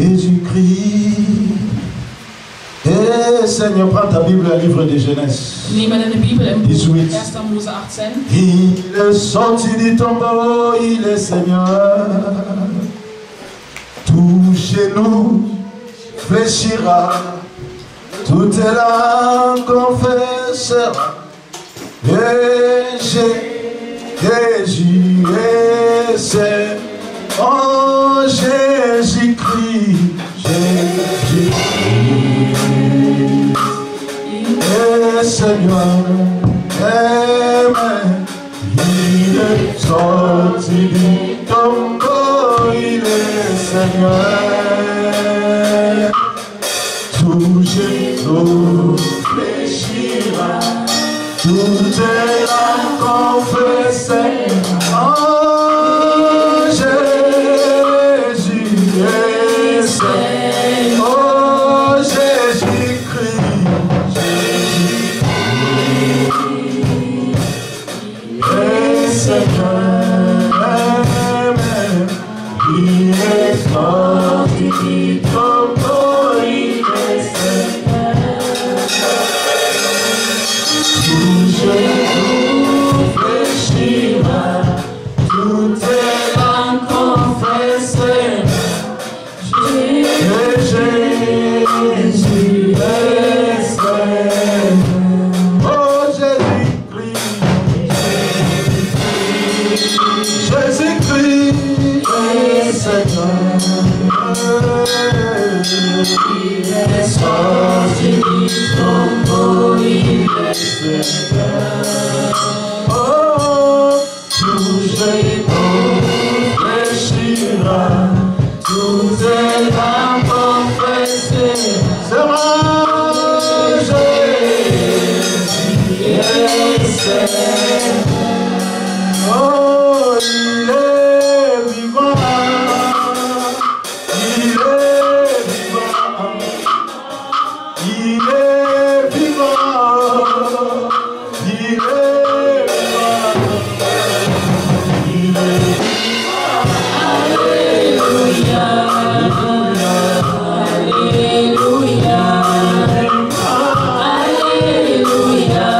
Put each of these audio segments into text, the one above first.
Jésus-Christ. Et Seigneur, prends ta Bible, le livre de Genèse. 18. Il est sorti du tombeau, il est Seigneur. Tout genou fléchira, toute langue confessera. Et Jésus est Seigneur. Oh Jésus-Christ, Jésus-Christ est Seigneur, Amen. Il est sorti du tombeau, il est Seigneur. Tout genou fléchira, toute langue confessera. Oh Jésus-Christ, Jésus-Christ est Seigneur, Amen. Il est sorti du tombeau, il est Seigneur. Tout genou fléchira, toute langue confessera. Jésus est Seigneur. Oh Jésus-Christ, Jésus-Christ est Seigneur. Il est sorti du tombeau, il est Seigneur. Oh, tout genou fléchira, toutes les langues confesseront. Jésus est Seigneur. Oh, il est vivant. Il est vivant. Il est vivant. Il est vivant. Il est vivant. Alléluia. Alléluia. Alléluia.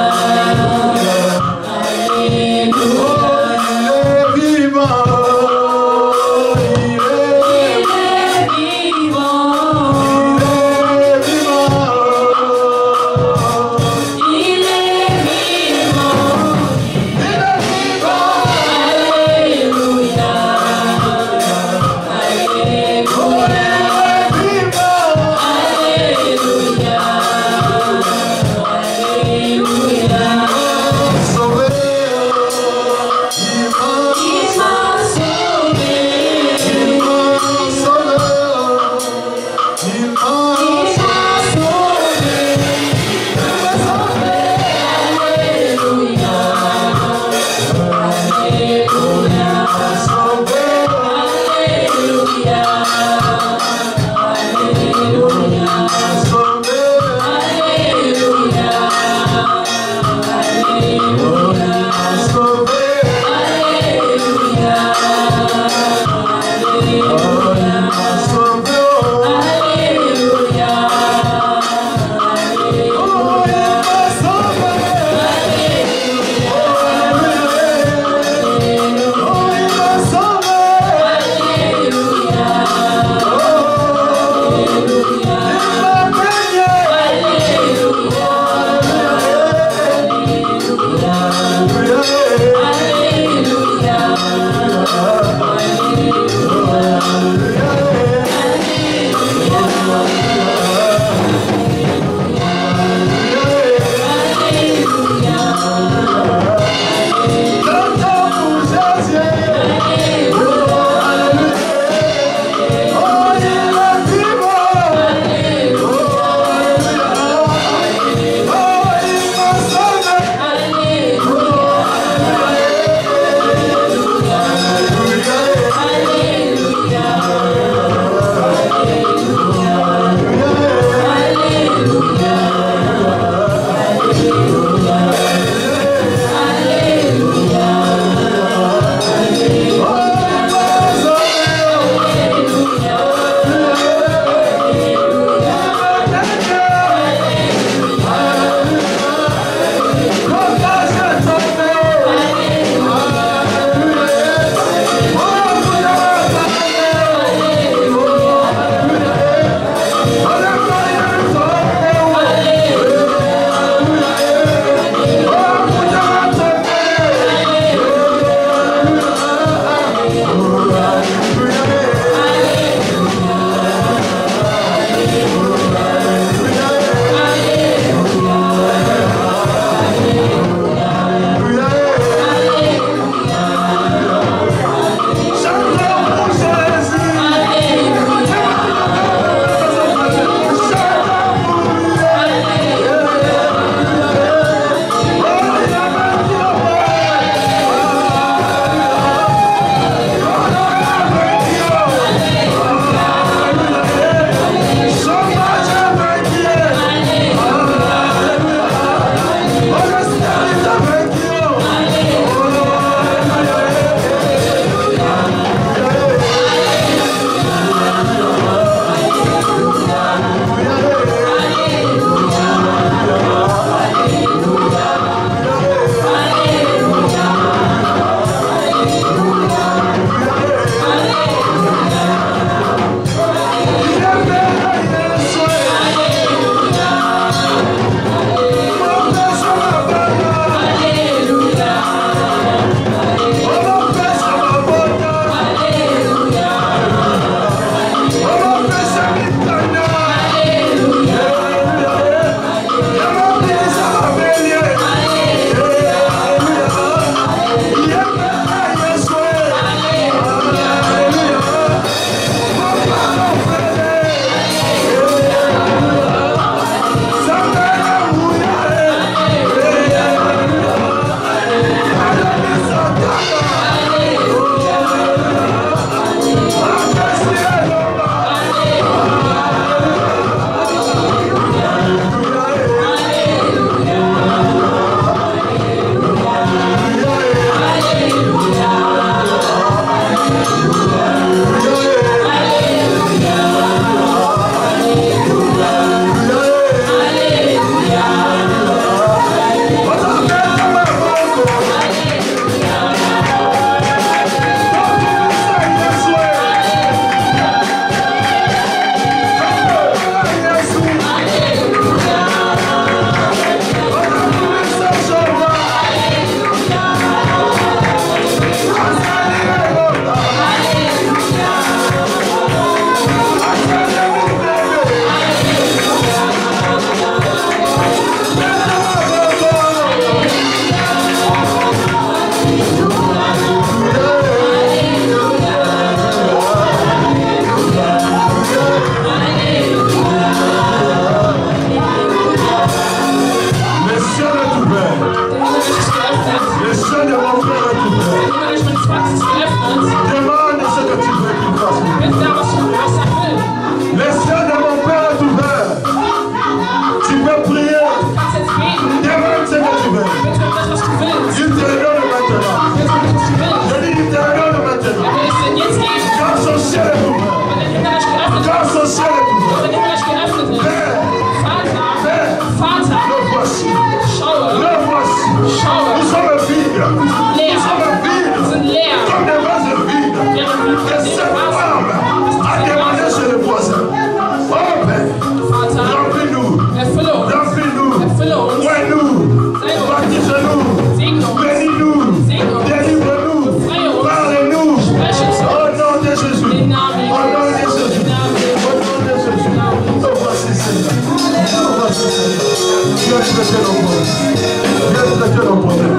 résoudre nos problèmes.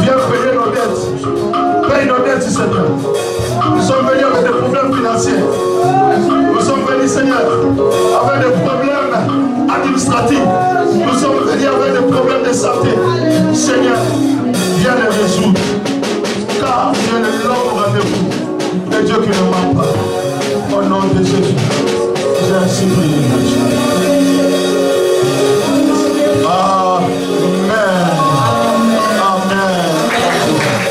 Viens payer nos dettes. Paye nos dettes, Seigneur. Nous sommes venus avec des problèmes financiers. Nous sommes venus, Seigneur, avec des problèmes administratifs. Nous sommes venus avec des problèmes de santé. Seigneur, viens les résoudre. Car Dieu est l'homme au rendez-vous. Et Dieu qui ne ment pas. Au nom de Jésus, j'ai ainsi prié. Amen. Amen.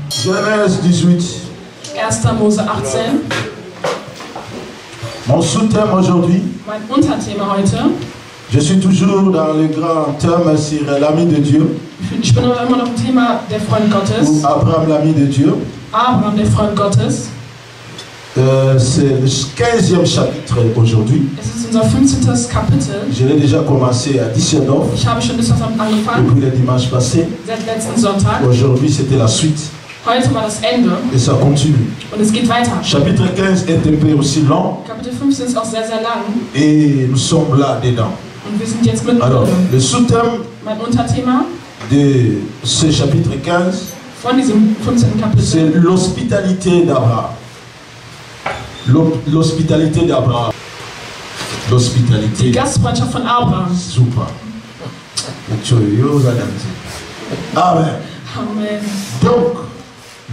Genèse 18. 1. Mose 18. Mon sous-thème aujourd'hui. Mein Unterthema heute. Je suis toujours dans le grand thème sur l'ami de Dieu. Ich bin immer noch im Thema der Freund Gottes. Ou Abraham, l'ami de Dieu. Abraham, der Freund Gottes. C'est le 15e chapitre aujourd'hui. Es ist unser 15. Kapitel. Je l'ai déjà commencé à Düsseldorf. Ich habe schon Düsseldorf angefangen. Depuis le dimanche passé. Seit letzten Sonntag. Aujourd'hui, c'était la suite. Heute war das Ende. Et ça continue. Und es geht weiter. Chapitre 15 est un peu aussi long. Kapitel 15 ist auch sehr, sehr lang. Et nous sommes là dedans. Und wir sind jetzt mit. Alors, le sous-thème mein Unterthema de ce chapitre 15, von diesem 15. Kapitel, c'est l'hospitalité d'Abraham. L'hospitalité d'Abraham. L'hospitalité. Die Gastfreundschaft von Abraham. Super. Amen. Amen. Donc,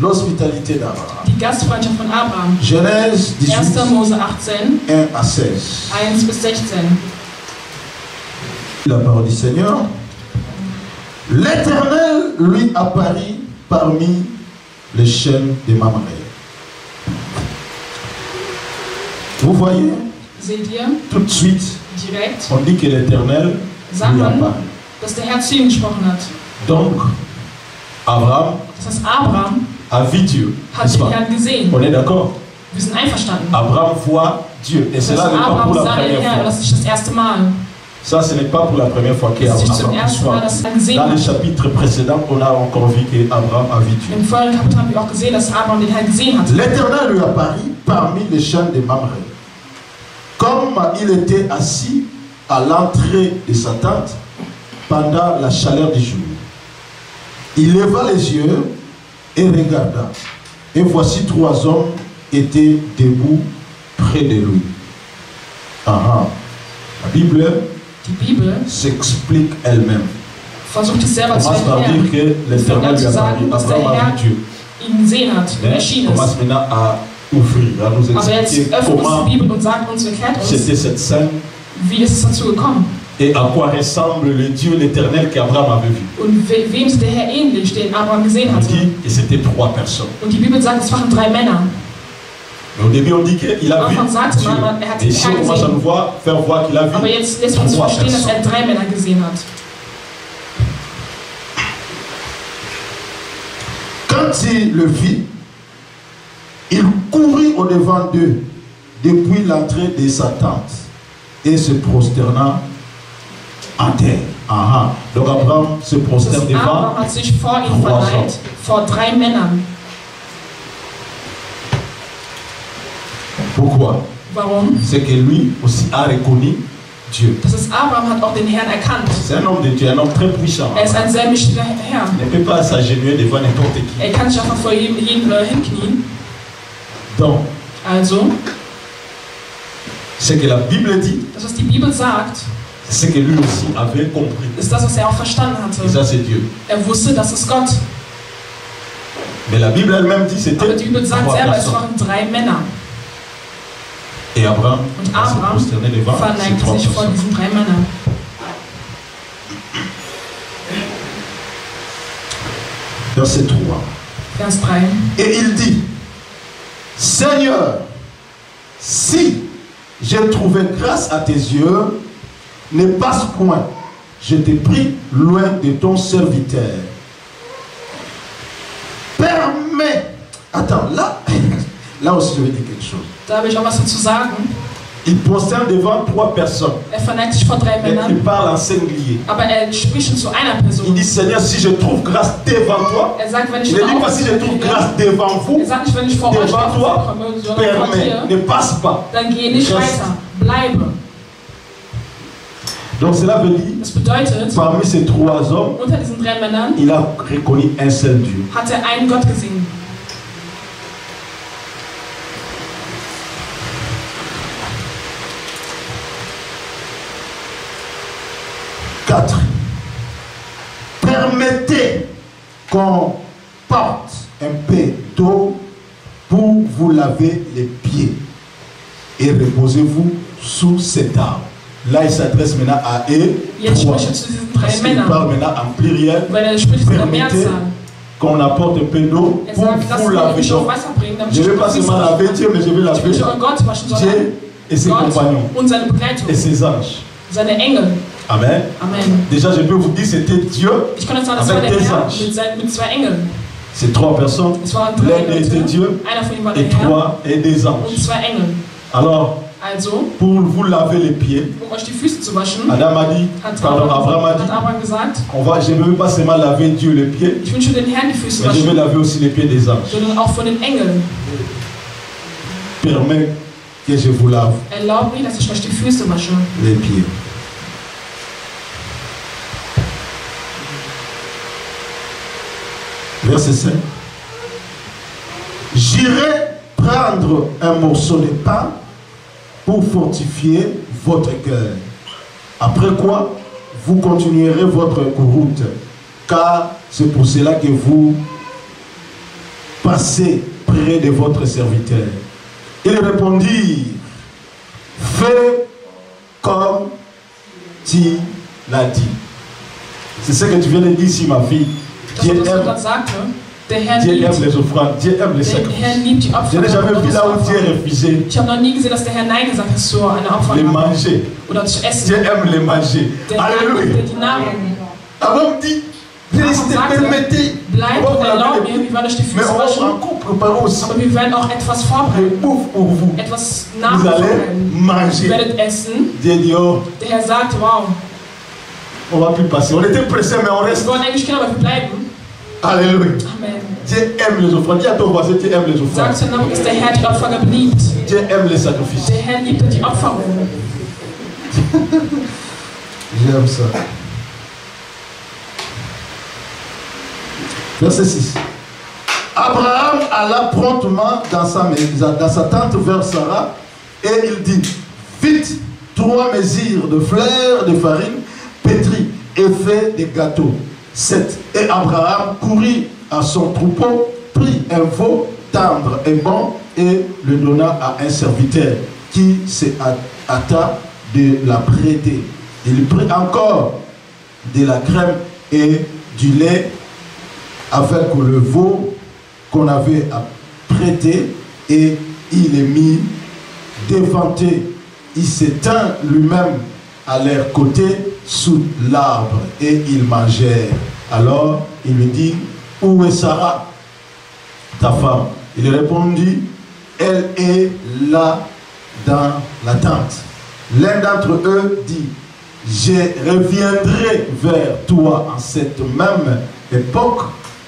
l'hospitalité d'Abraham. Die Gastfreundschaft von Abraham. Genèse 18, 1. Mose 18, 1 à 16. 1 bis 16. La parole du Seigneur. L'Éternel lui apparut parmi les chaînes de Mamré. Vous voyez, Seht ihr? tout de suite, Direkt on dit que l'Éternel lui apparut. dass der Herr zu ihm gesprochen hat. Donc, Abraham Das heißt, Abraham a vu Dieu. hat den Herrn gesehen. On est d'accord? Wir sind einverstanden. Abraham voit Dieu. Et Das cela heißt, n'est pas pour Abraham la sah den première Herrn, fois. das ist nicht das erste Mal. Ça, ce n'est pas pour la première fois Das ist nicht zum qu'Abraham ersten Mal, voit. dass er gesehen Dans le hat. chapitre précédent, on a encore vu qu'Abraham a vu Dieu. Im vorigen Kapitel haben wir auch gesehen, dass Abraham den Herrn gesehen hat. L'Éternel lui apparut parmi les chaînes de Mamré. Comme il était assis à l'entrée de sa tente pendant la chaleur du jour, il leva les yeux et regarda. Et voici 3 hommes étaient debout près de lui. La Bible s'explique elle-même. Versucht es selber zu Commence par dire erklären. que l'Éternel lui a parlé. Abraham a vu Dieu. Ihn gesehen hat, erschienen ist. Commence maintenant à ouvrir, à nous Aber jetzt expliquer öffnet uns comment die Bibel und sagt uns, erklärt uns, c'était cette scène wie ist es dazu gekommen. et à quoi ressemble le Dieu l'Éternel qu'Abraham avait vu. Und wem ist der Herr ähnlich, den Abraham gesehen On hatte. dit que c'était 3 personnes. Und die Bibel sagt, es waren 3 Männer. Mais au début, on dit qu'il a vu Am Anfang sagte Dieu. man, er hat Et den ici, Herrn on commence à gesehen. nous faire voir qu'il a vu Aber jetzt lässt uns 3 verstehen, dass personnes. er 3 Männer gesehen hat. Quand il le vit, il courut au-devant d'eux depuis l'entrée de sa tente et se prosterna en terre. Donc Abraham se prosterne devant Abraham hat sich vor ihm 3 hommes. verneigt, vor 3 Männern. Pourquoi? Warum? C'est que lui aussi a reconnu Dieu. Das ist, Abraham hat auch den Herrn erkannt. C'est un homme de Dieu, un homme très puissant. Er ist ein sehr mächtiger Herr. Il ne peut pas s'agenouiller devant n'importe qui. Er kann sich einfach vor jedem hinknien. Donc, Also, ce que la Bible dit, das, was die Bibel sagt, c'est ce que lui aussi avait compris. ist das, was er auch verstanden Et hatte. ça, c'est Dieu. Er wusste, das ist Gott. Mais la Bible elle-même dit c'était Aber die Bibel sagt 3 selber, es personnes. waren 3 Männer. Et Abraham Und va se Abraham prosterner devant ces verneigte 3 sich vor personnes. diesen 3 Männern. Verset 3. Vers 3. Et il dit, Seigneur, si j'ai trouvé grâce à tes yeux, ne passe point, je t'ai pris loin de ton serviteur. Permets. Attends, là aussi je vais dire quelque chose. Da will ich auch was dazu sagen. Il prosterne devant 3 personnes. Er verneigt sich vor 3 Mais il Männern, parle en singulier. aber er spricht schon zu einer Il Person. dit, Seigneur, si je trouve grâce devant toi, Er sagt, wenn ich il ne von dit pas si je trouve grâce devant vous, er sagt nicht, wenn ich vor euch devant toi, komme, sondern vor permets, dir, ne passe pas. dann geh nicht Reste weiter. bleibe. Donc cela veut dire, Das bedeutet, parmi ces 3 hommes, unter diesen 3 Männern il a reconnu un seul Dieu. hat einen Gott gesehen. Permettez qu'on porte un peu d'eau pour vous laver les pieds et reposez-vous sous cet arbre. Là, il s'adresse maintenant à eux. Jetzt spricht zu diesen 3 Il Männern. parle maintenant en pluriel. Weil spricht von der Permettez Mehrzahl. qu'on apporte un peu d'eau pour Sagt, lasst vous mir laver. mich auf Wasser bringen, damit Je ne vais pas ich seulement laver Dieu, mais je vais Ich laver will nicht euren Gott waschen, sondern Dieu et ses Gott compagnons und seine Begleitung, et ses anges. seine Engel. Amen. Amen. Déjà, je peux vous dire, c'était Dieu Ich kann euch sagen, das war avec der des Herr anges. mit 2 Engeln. C'est 3 personnes. Es waren 3 L'un était Leute. Dieu Einer von ihnen war der et Herr 3 et des und anges. 2 Engel. Alors, Also, pour vous laver les pieds, um euch die Füße zu waschen, Adam a dit, hat pardon, Abraham a dit, Abraham gesagt, je ne veux pas seulement laver Dieu les pieds, ich wünsche den Herrn die Füße mais je vais waschen, laver aussi les pieds des anges. sondern auch von den Engeln. Permets que je vous lave Erlaubt mir, dass ich euch die Füße wasche. les pieds. Verset 5. J'irai prendre un morceau de pain pour fortifier votre cœur. Après quoi, vous continuerez votre route, car c'est pour cela que vous passez près de votre serviteur. Il répondit, fais comme tu l'as dit. C'est ce que tu viens de dire ici, ma fille. Das, was Gott sagte, der Herr Dieu aime liebt, les offrandes, Dieu aime les der Herr sacrifices. liebt die Je n'ai jamais vu là où Dieu Opfer. refusé Ich habe noch nie gesehen, dass der Herr Nein gesagt hat zu einer les Opfergabe manger. oder zu essen. Dieu aime les manger. Der Herr Alléluia. liebt die Nahrung. Avant dit, restez, permettez. Bleibt On va und vous laver erlaubt les mir, pieds. wir werden euch die Mais Füße on va waschen, encore préparer aussi aber wir werden auch etwas le vorbereiten, bouffe pour vous. etwas Vous allez nachbereiten. Ihr manger. werdet essen. Dieu dit, oh, Der Herr sagt, wow, on va plus passer. On était pressés, mais on wir reste. wollen eigentlich gehen, aber wir bleiben. Alléluia. Amen. Dieu aime les offrandes. Dis à ton voisin, Dieu aime les offrandes. Sagt zu Namen, dass der Herr die Opfergabe liebt. Dieu aime les sacrifices. Der Herr liebt die Opferung. J'aime ça. Verset 6. Abraham alla promptement dans sa tente vers Sarah et il dit, vite 3 mesures de fleurs de farine pétrie et fait des gâteaux. 7. Et Abraham courut à son troupeau, prit un veau tendre et bon et le donna à un serviteur qui se hâta de la prêter. Il prit encore de la crème et du lait avec le veau qu'on avait prêté et il est mis devant eux. Il s'étend lui-même à leur côté sous l'arbre et ils mangèrent. Alors il lui dit, où est Sarah, ta femme? Il répondit, elle est là dans la tente. L'un d'entre eux dit, je reviendrai vers toi en cette même époque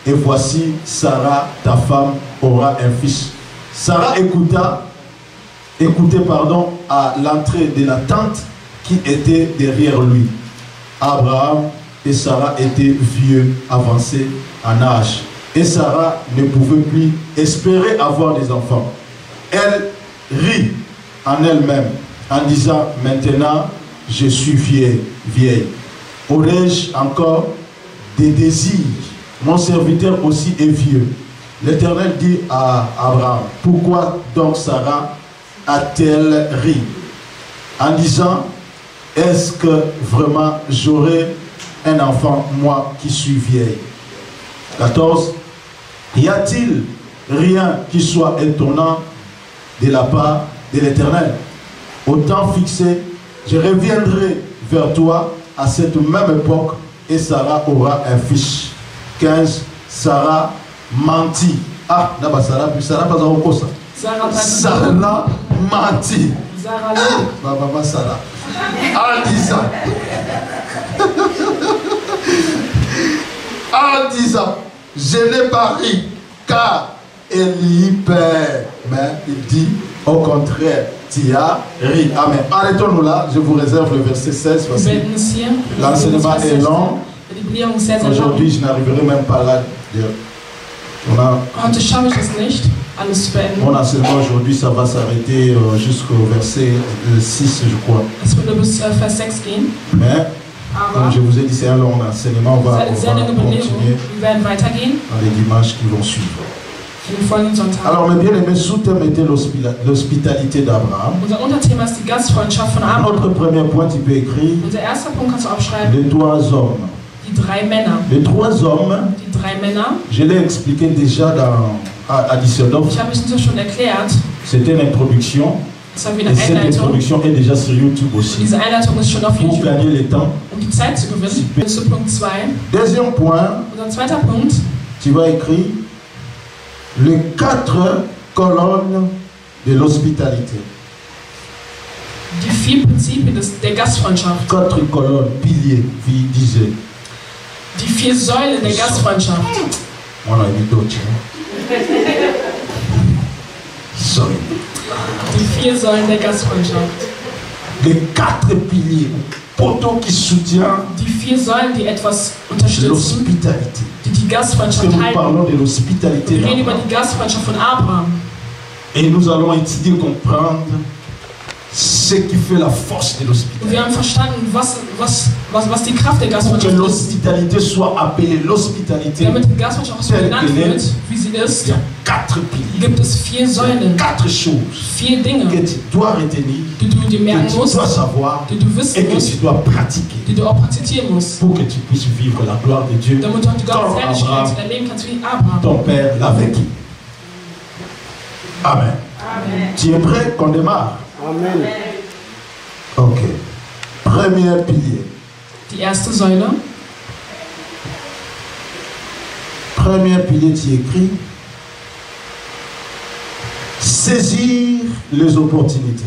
et voici Sarah, ta femme, aura un fils. Sarah écoutait à l'entrée de la tente qui était derrière lui. Abraham et Sarah étaient vieux, avancés en âge. Et Sarah ne pouvait plus espérer avoir des enfants. Elle rit en elle-même en disant, maintenant je suis vieille. Aurais-je encore des désirs? Mon serviteur aussi est vieux. L'Éternel dit à Abraham, pourquoi donc Sarah a-t-elle ri? En disant, est-ce que vraiment j'aurai un enfant, moi qui suis vieille? 14. Y a-t-il rien qui soit étonnant de la part de l'Éternel? Au temps fixé, je reviendrai vers toi à cette même époque et Sarah aura un fils. 15. Sarah mentit. Ah, d'abord Sarah, puis Sarah pas encore ça. Sarah mentit. Maman Sarah. En disant, je n'ai pas ri, car elle y perd. Mais il dit, au contraire, Thierry. Amen. Arrêtons-nous là. Je vous réserve le verset 16. Wir Voici. beenden es hier. L'enseignement est long. Die Belehrung ist sehr, sehr lang. Aujourd'hui, je n'arriverai même pas là. Heute schaffe ich es nicht, alles zu beenden. Mon enseignement aujourd'hui, ça va s'arrêter jusqu'au verset 6, je crois. Es wird nur bis Vers 6 gehen. Mais, comme Aber je vous ai dit, c'est un long enseignement. On va sehr lange Belehrung. continuer Wir werden weitergehen dans les dimanches qui vont suivre. in den folgenden Sonntagen. Alors, mes bien-aimés, sous-thème était l'hospitalité d'Abraham. Unser Unterthema ist die Gastfreundschaft von Abraham. Notre premier point, tu peux écrire Unser erster Punkt kannst du aufschreiben. les trois hommes. Die drei Männer. Les trois hommes, Die drei Männer. je l'ai expliqué déjà à Düsseldorf. Ich habe es schon erklärt. C'était une introduction. Das war wie eine Et cette Einleitung. introduction est déjà sur YouTube Und aussi. diese Einleitung ist schon auf Pour YouTube, gagner le temps. um die Zeit zu gewinnen. Bis zu Punkt 2. Deuxième point, Unser zweiter Punkt. tu vas écrire les 4 colonnes de l'hospitalité. Die 4 Prinzipien der Gastfreundschaft. 4 colonnes, piliers, wie disait. Die 4 Säulen der Gastfreundschaft. On a mis d'autres. Sorry. Die 4 Säulen der Gastfreundschaft. Les 4 piliers, poteaux qui soutient Die 4 Säulen, die etwas unterstützen, l'hospitalité. die die Gastfreundschaft Parce que nous halten. parlons de l'hospitalité Wir reden über d'Abraham. die Gastfreundschaft von Abraham. Et nous allons étudier, comprendre ce qui fait la force de Und l'hospitalité. wir haben verstanden, was die Kraft der Pour que Gastfreundschaft ist. l'hospitalité soit appelée l'hospitalité, Damit die Gastfreundschaft auch so genannt wird, wie sie ist, il y a 4 piliers, gibt es 4 Säulen, 4 choses 4 Dinge, que tu dois retenir, die du dir que merken tu musst, dois savoir die du et wissen que musst, tu dois pratiquer die du auch praktizieren musst, pour que tu puisses vivre la gloire de Dieu damit du auch die comme Gottes Herrlichkeit Abraham, erleben kannst wie Abraham. ton père l'a vécu. Amen. Amen. Tu es prêt qu'on démarre? Amen. Ok. Premier pilier. Die erste Säule, Premier pilier, tu écris saisir les opportunités.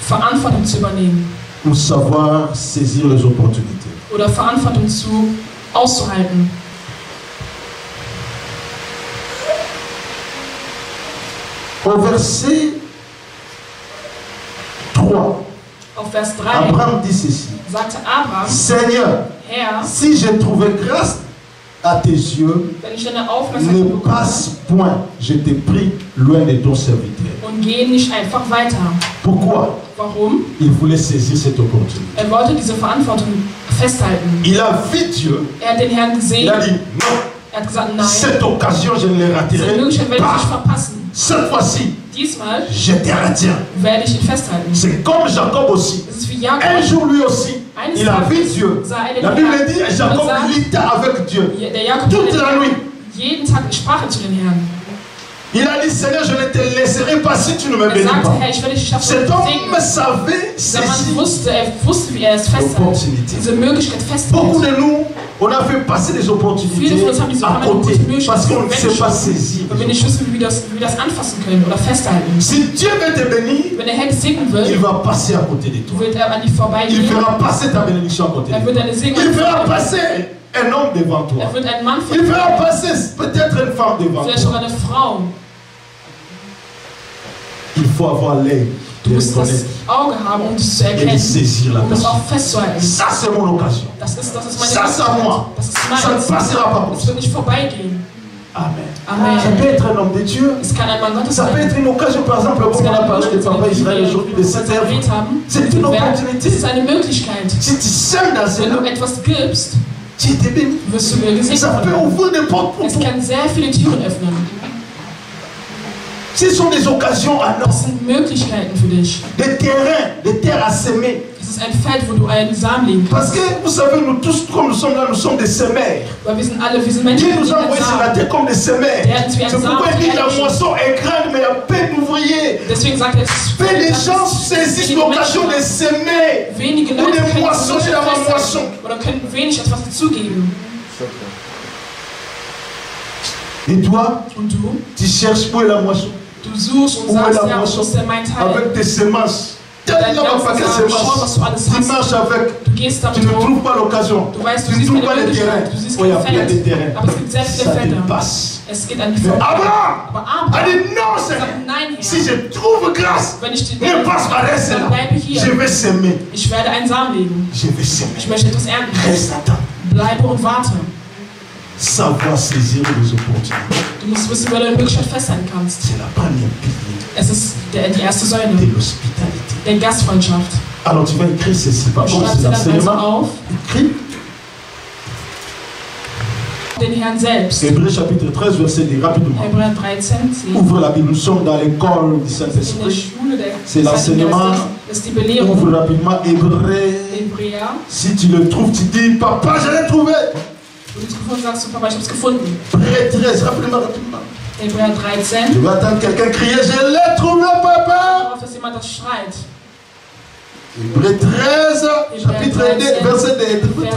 Verantwortung zu übernehmen Ou savoir saisir les opportunités. oder Verantwortung auszuhalten. Au verset 3, Auf Vers 3 Abraham dit ceci. sagte Abraham, Seigneur, Herr, si j'ai trouvé grâce à tes yeux, wenn ich deine ne Aufmerksamkeit bekomme passe point, je t'ai pris loin de ton serviteur. und gehe nicht einfach weiter. Pourquoi? Warum? Il voulait saisir cette opportunité. Er wollte diese Verantwortung festhalten. Il a vu Dieu, Er hat den Herrn il gesehen, a dit non, er hat gesagt, nein, cette occasion je ne la diese raterai Möglichkeit werde ich nicht pas. verpassen. Cette fois-ci, Diesmal je te retiens. werde ich ihn festhalten. C'est comme Jacob aussi. Es ist wie Un Jakob. jour lui aussi, il a vu Dieu. Sah er den La Bible Herrn dit, und Jacob sagt, lutta avec Dieu der Jakob toute hatte la nuit. jeden Tag sprach er zu den Herrn. Il a dit, Seigneur, je ne te laisserai pas si tu ne me Er bénis sagte, pas. Herr, ich werde dich schaffen, Cet zu homme segnen. savait Dieser Mann saisir wusste, wie er es festhält. l'opportunité. Diese Möglichkeit Beaucoup festhält. de nous, on a fait passer des Viele opportunités von uns haben diese à côté Möglichkeit parce qu'on ne sait pas saisir. weil wir nicht wissen, wie wir das anfassen können oder festhalten. Si Dieu veut te bénir, Wenn der Herr dich segnen il will, va passer à côté de toi. wird er an dir Il vorbeigehen. fera passer ta bénédiction à côté de Er toi. wird deine Segnung Il fera passer un homme devant toi. Er wird einen Mann Il von fera passer peut-être une femme devant vielleicht toi. sogar eine Frau. Il faut avoir l'œil Du de musst das reconnaître Auge haben, um das zu et de erkennen, saisir la um das personne. auch festzuhalten. Ça, c'est mon occasion. Das ist meine Ça, c'est à moi. Das ist Ça ne meins. passera pas comme Es ça. wird nicht vorbeigehen. Amen. Amen. Ça peut être un homme de Dieu. Es kann ein Mann Gottes Ça peut sein. être une occasion, par exemple, Es comme kann on a ein parlé de papa Israël aujourd'hui, de cette œuvre. erwähnt haben. C'est une opportunité. Es ist eine Möglichkeit. Si tu sèmes dans cette Wenn du œuvre, etwas gibst, tu es béni. wirst du gesegnet. Ça peut ouvrir des portes pour Es toi. kann sehr viele Türen öffnen. Ce sont des occasions à Das nous. sind Möglichkeiten für dich. Des terrains, des terres à semer. Es ist ein Feld, wo du einen Samen legen Parce kannst. que vous savez, nous tous, comme nous sommes là, nous sommes des semeurs. Weil wir sind Menschen, Dieu die nous a envoyés sur la Samen. terre comme des semeurs. C'est pourquoi il dit que la moisson est grande, mais il y a peu d'ouvriers. Deswegen sagt er, es ist Peu de gens saisissent l'occasion de semer wenige ou Leute de können moissonner dans la moisson. oder können wenig etwas dazugeben. Et toi, Und du tu cherches où est la moisson suchst und Où est sagst, la ja, wo moisson ist denn mein Teil? avec tes semences. tellement pas que c'est tu marches avec, tu ne trouves pas l'occasion, tu ne trouves pas les terrains. Oh, il y a plein de terrains. Ça dépasse. Mais Abraham a dit non, Seigneur. Si je trouve grâce, ne passe pas, reste là. Je vais s'aimer. Ich werde einen Samen legen. Je vais s'aimer. Ich möchte etwas ernten. Reste attends. Bleibe und warte. Savoir saisir les opportunités. Du musst wissen, wer du in Möglichkeit festhalten kannst. C'est la première pilier Es ist die erste Säule de l'hospitalité. der Gastfreundschaft. Alors tu vas écrire ceci. Par Du contre, schreibst c'est dir das also l'enseignement. auf, Écris. den Herrn selbst. Hébreux chapitre 13, verset 10, rapidement. Hebräer 13, 10. Ouvre la Bible. Nous sommes dans l'école du In der Saint-Esprit. Schule der C'est l'enseignement. Das ist die Belehrung. Ouvre rapidement Hébreux. Hebräer. Si tu le trouves, tu dis, papa, je l'ai trouvé. Und du gefunden sagst du, Papa, ich hab's gefunden. Hébreux 13, rapidement, rapidement. Hebräer 13. Je vais attendre quelqu'un crier, je l'ai trouvé, Ich papa. hoffe, dass jemand das schreit. Hébreux 13, chapitre 2, verset 2. Vers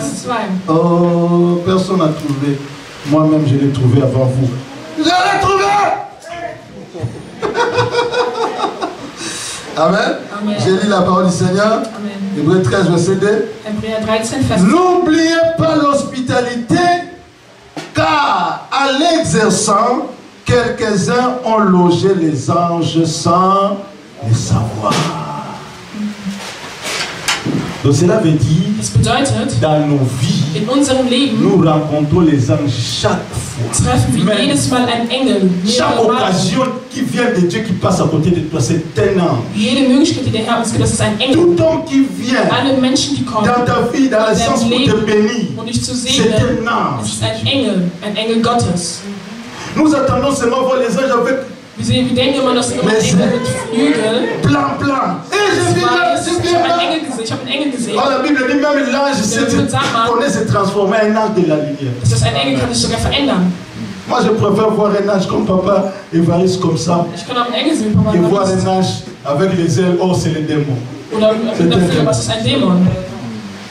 2. Oh, personne n'a trouvé. Moi-même, je l'ai trouvé avant vous. Je l'ai trouvé. Amen. Amen. J'ai lu la parole du Seigneur. Amen. Hébreux 13, verset 2. Hebräer 13, Vers 2. N'oubliez pas l'hospitalité, car à l'exerçant, quelques-uns ont logé les anges sans le savoir. Donc cela veut dire, Das bedeutet, dans nos vies, in unserem Leben nous rencontrons les anges chaque fois. treffen wir Mais jedes Mal einen Engel. chaque Mehrere Mal. occasion qui vient de Dieu qui passe à côté de toi, c'est un ange. Jede Möglichkeit, die der Herr uns gibt, das ist ein Engel. Tout homme qui vient Alle Menschen, die kommen, dans ta vie, dans le sens pour te bénir, und dich zu c'est segnen, un es ange. ist ein Engel Gottes. Nous attendons seulement voir les anges avec Wir denken immer, das sind immer Engel mit Flügeln. plan, plan. Et je vis là, je Ich viens habe là. einen Engel gesehen. Ich habe einen Engel gesehen. Oh, la Bible dit même l'ange connaît se transformer en ange de la lumière. Das ist ein Engel, kann sich sogar verändern. Moi, je préfère voir un ange comme papa Évariste comme ça, Ich kann auch einen Engel sehen, Papa. que voir un ange avec les ailes. Oh, c'est le démon. Oder mit einer Flügel, was ist ein Dämon?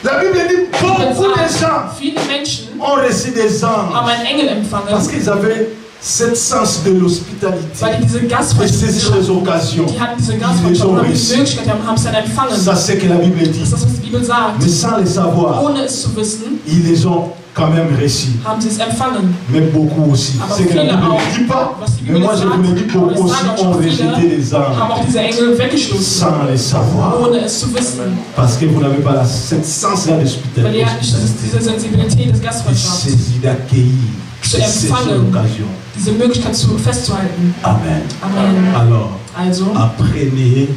La Bible dit beaucoup de gens Viele Menschen ont reçu des haben anges einen Engel empfangen, parce qu'ils avaient ce sens de l'hospitalité weil die diese et Gastfreundschaft saisir les occasions. die hatten diese Ils les Gastfreundschaft, ont haben die reçues. Möglichkeit, haben es dann empfangen. Ça, c'est que la Bible Das dit. ist das, was die Bibel sagt. Mais sans le savoir, Ohne es zu wissen, ils les ont quand même reçus. haben sie es empfangen. Mais beaucoup aussi. Aber C'est que la viele Bible auch, ne dit pas. was die Mais Bibel moi, je sagt, vous le dis, aber beaucoup es aussi sagen auch ont schon viele, rejeté les anges haben auch diese Engel weggestoßen, sans le savoir. ohne es zu wissen. Parce que vous n'avez pas cette sens-là Weil d'hospitalité. ihr habt nicht diese Sensibilität des Il Gastfreundschafts, saisit d'accueillir. Zu Et c'est empfangen. l'occasion. diese Möglichkeit festzuhalten. Amen. Amen. Alors, Also, apprenez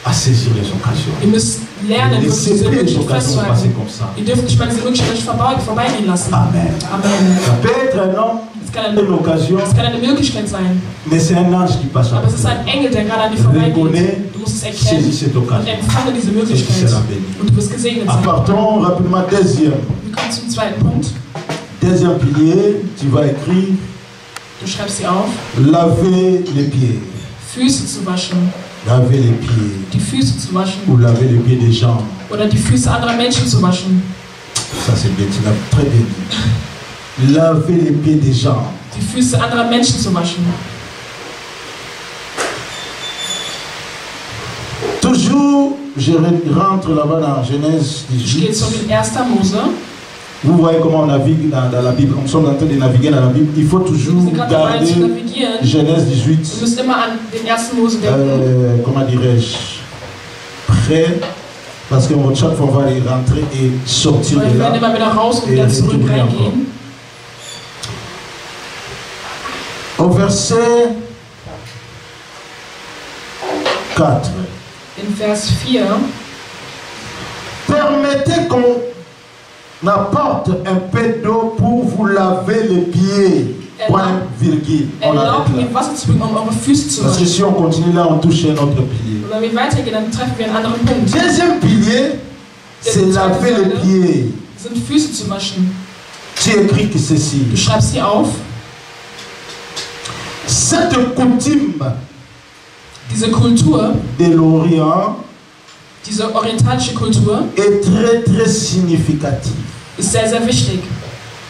à saisir les occasions. ihr müsst lernen, Ne wirklich laissez diese plus les Möglichkeit occasions passer festzuhalten. comme ça. Ihr dürft nicht mal diese Möglichkeit nicht vorbeigehen lassen. Amen. Amen. Ça peut être un homme, Es kann une occasion, eine Möglichkeit sein, mais c'est un ange qui passe à aber es ist côté. ein Engel, der gerade an dir Reconnais, vorbeigeht. Du musst es saisis erkennen cette und occasion. empfange diese Et tu Möglichkeit. seras béni. Und du wirst gesegnet sein. Partons rapidement, deuxième. Wir kommen zum zweiten Punkt. Deuxième pilier, tu vas écrire Du schreibst sie auf. laver les pieds. Füße zu waschen. Laver les pieds. Die Füße zu waschen. Ou laver les pieds des gens. Oder die Füße anderer Menschen zu waschen. Ça c'est bien, tu l'as très bien dit. Laver les pieds des gens. Die Füße anderer Menschen zu waschen. Toujours, je rentre là-bas dans Genèse Ich gehe 18. zurück in 1. Mose. Vous voyez comment on navigue dans la Bible. Nous sommes en train de naviguer dans la Bible. Il faut toujours Wir sind gerade dabei zu garder navigieren. Genèse Ihr 18. müsst immer an den 1. Mose denken. Comment dirais-je, prêt, parce que chaque fois on va aller rentrer et sortir Weil de wir werden là. immer wieder raus und Et wieder zurück retourner encore. reingehen. Au verset 4. In Vers 4. Permettez qu'on apporte un peu d'eau pour vous laver les pieds. Point, virgule. On Erlaubt arrête mir là. Wasser zu bringen, um eure Füße zu Parce que waschen. si on continue là, on touche un autre pilier. Und wenn wir weitergehen, dann treffen wir einen anderen Punkt. Deuxième pilier, c'est laver les pieds. Sind Füße zu waschen. Tu écris que ceci. Du schreibst sie auf. Cette coutume Diese Kultur, de l'Orient diese orientalische Kultur, est très très significative. ist sehr, sehr wichtig.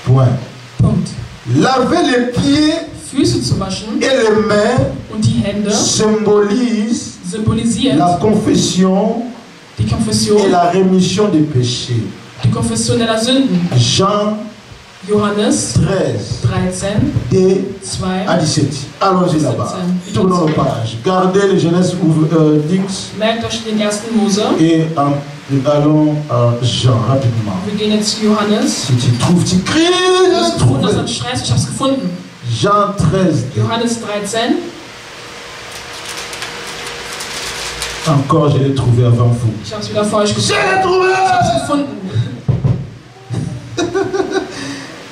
Point. Punkt. Laver les pieds Füße zu waschen et les mains und die Hände symbolise symbolisiert la confession die Konfession, et la rémission des péchés. die Konfession deiner Sünden. Jean Johannes 13, 13, D 2, à 17. Allons-y là-bas. 17. Tournons la page. Gardez les Genèse Dix merkt euch den 1. Mose. et allons à Jean rapidement. Wir gehen jetzt zu Johannes. Si tu trouves, tu Du hast cries. gefunden, das hat Stress, ich habe es gefunden. Jean 13. Johannes 13. Encore, je l'ai trouvé avant vous. Ich habe es wieder vor euch Je gefunden. l'ai trouvé. Ich habe es gefunden.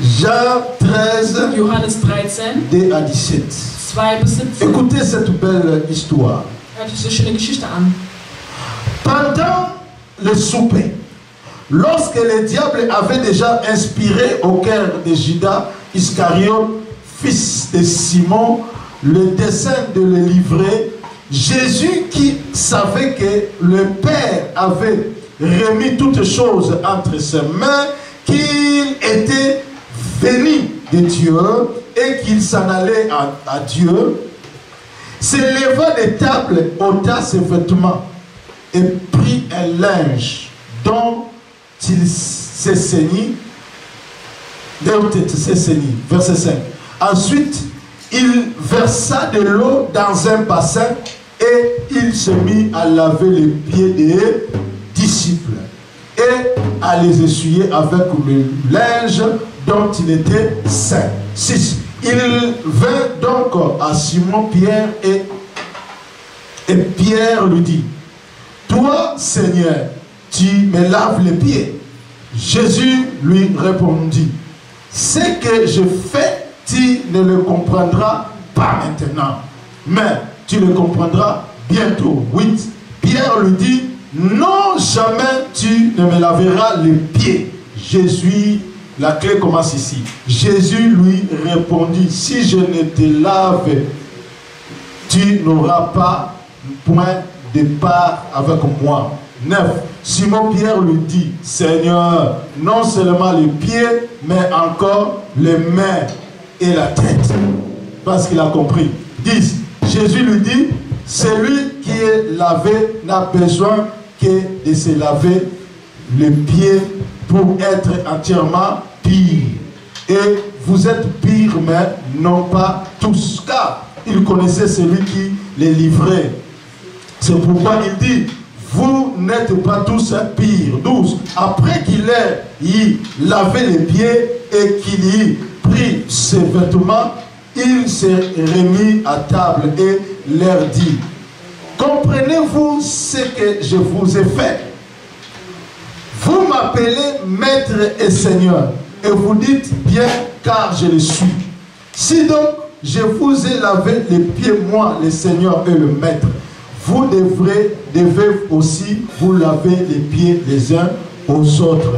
Jean 13, Johannes 13, D à 17. 2 bis 17. Écoutez cette belle histoire. Hört euch diese schöne Geschichte an. Pendant le souper, lorsque le diable avait déjà inspiré au cœur de Judas Iscariote, fils de Simon, le dessein de le livrer, Jésus, qui savait que le Père avait remis toutes choses entre ses mains, qu'il était venu de Dieu et qu'il s'en allait à Dieu, se leva de table, ôta ses vêtements et prit un linge dont il s'est saigné. Verset 5. Ensuite, il versa de l'eau dans un bassin et il se mit à laver les pieds des disciples et à les essuyer avec le linge dont il était saint. 6. Il vint donc à Simon-Pierre et Pierre lui dit: toi, Seigneur, tu me laves les pieds. Jésus lui répondit: ce que je fais, tu ne le comprendras pas maintenant, mais tu le comprendras bientôt. 8. Pierre lui dit: non, jamais tu ne me laveras les pieds. Jésus, la clé commence ici. Jésus lui répondit: si je ne te lave, tu n'auras pas point de part avec moi. 9. Simon-Pierre lui dit: Seigneur, non seulement les pieds, mais encore les mains et la tête. Parce qu'il a compris. 10. Jésus lui dit: celui qui est lavé n'a besoin que de se laver les pieds pour être entièrement pur. Et vous êtes purs, mais non pas tous, car il connaissait celui qui les livrait. C'est pourquoi il dit: vous n'êtes pas tous purs. 12. Après qu'il ait y lavé les pieds et qu'il y pris ses vêtements, il s'est remis à table et leur dit: comprenez-vous ce que je vous ai fait? Vous m'appelez maître et seigneur, et vous dites bien, car je le suis. Si donc je vous ai lavé les pieds, moi le Seigneur et le maître, vous devez aussi vous laver les pieds les uns aux autres.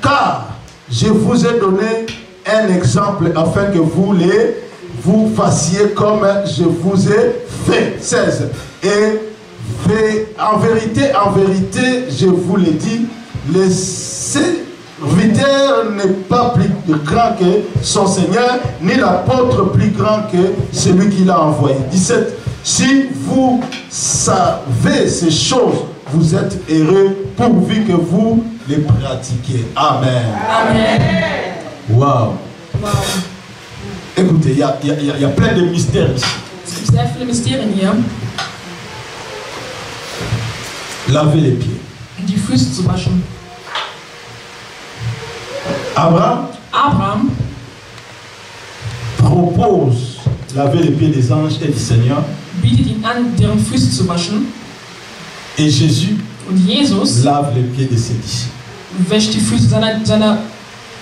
Car je vous ai donné un exemple afin que vous fassiez comme je vous ai fait. 16. Et en vérité, je vous le dis, le serviteur n'est pas plus grand que son Seigneur, ni l'apôtre plus grand que celui qui l'a envoyé. 17. Si vous savez ces choses, vous êtes heureux pourvu que vous les pratiquiez. Amen. Amen. Wow. Wow. Écoutez, il y a plein de mystères ici. Es gibt sehr viele Mysterien hier. Laver les pieds. Die Füße zu waschen. Abraham propose laver les pieds des anges et du Seigneur. Bietet ihn an, deren Füße zu waschen. Et Jésus Und Jesus lave les pieds de ses disciples. wäscht die Füße seiner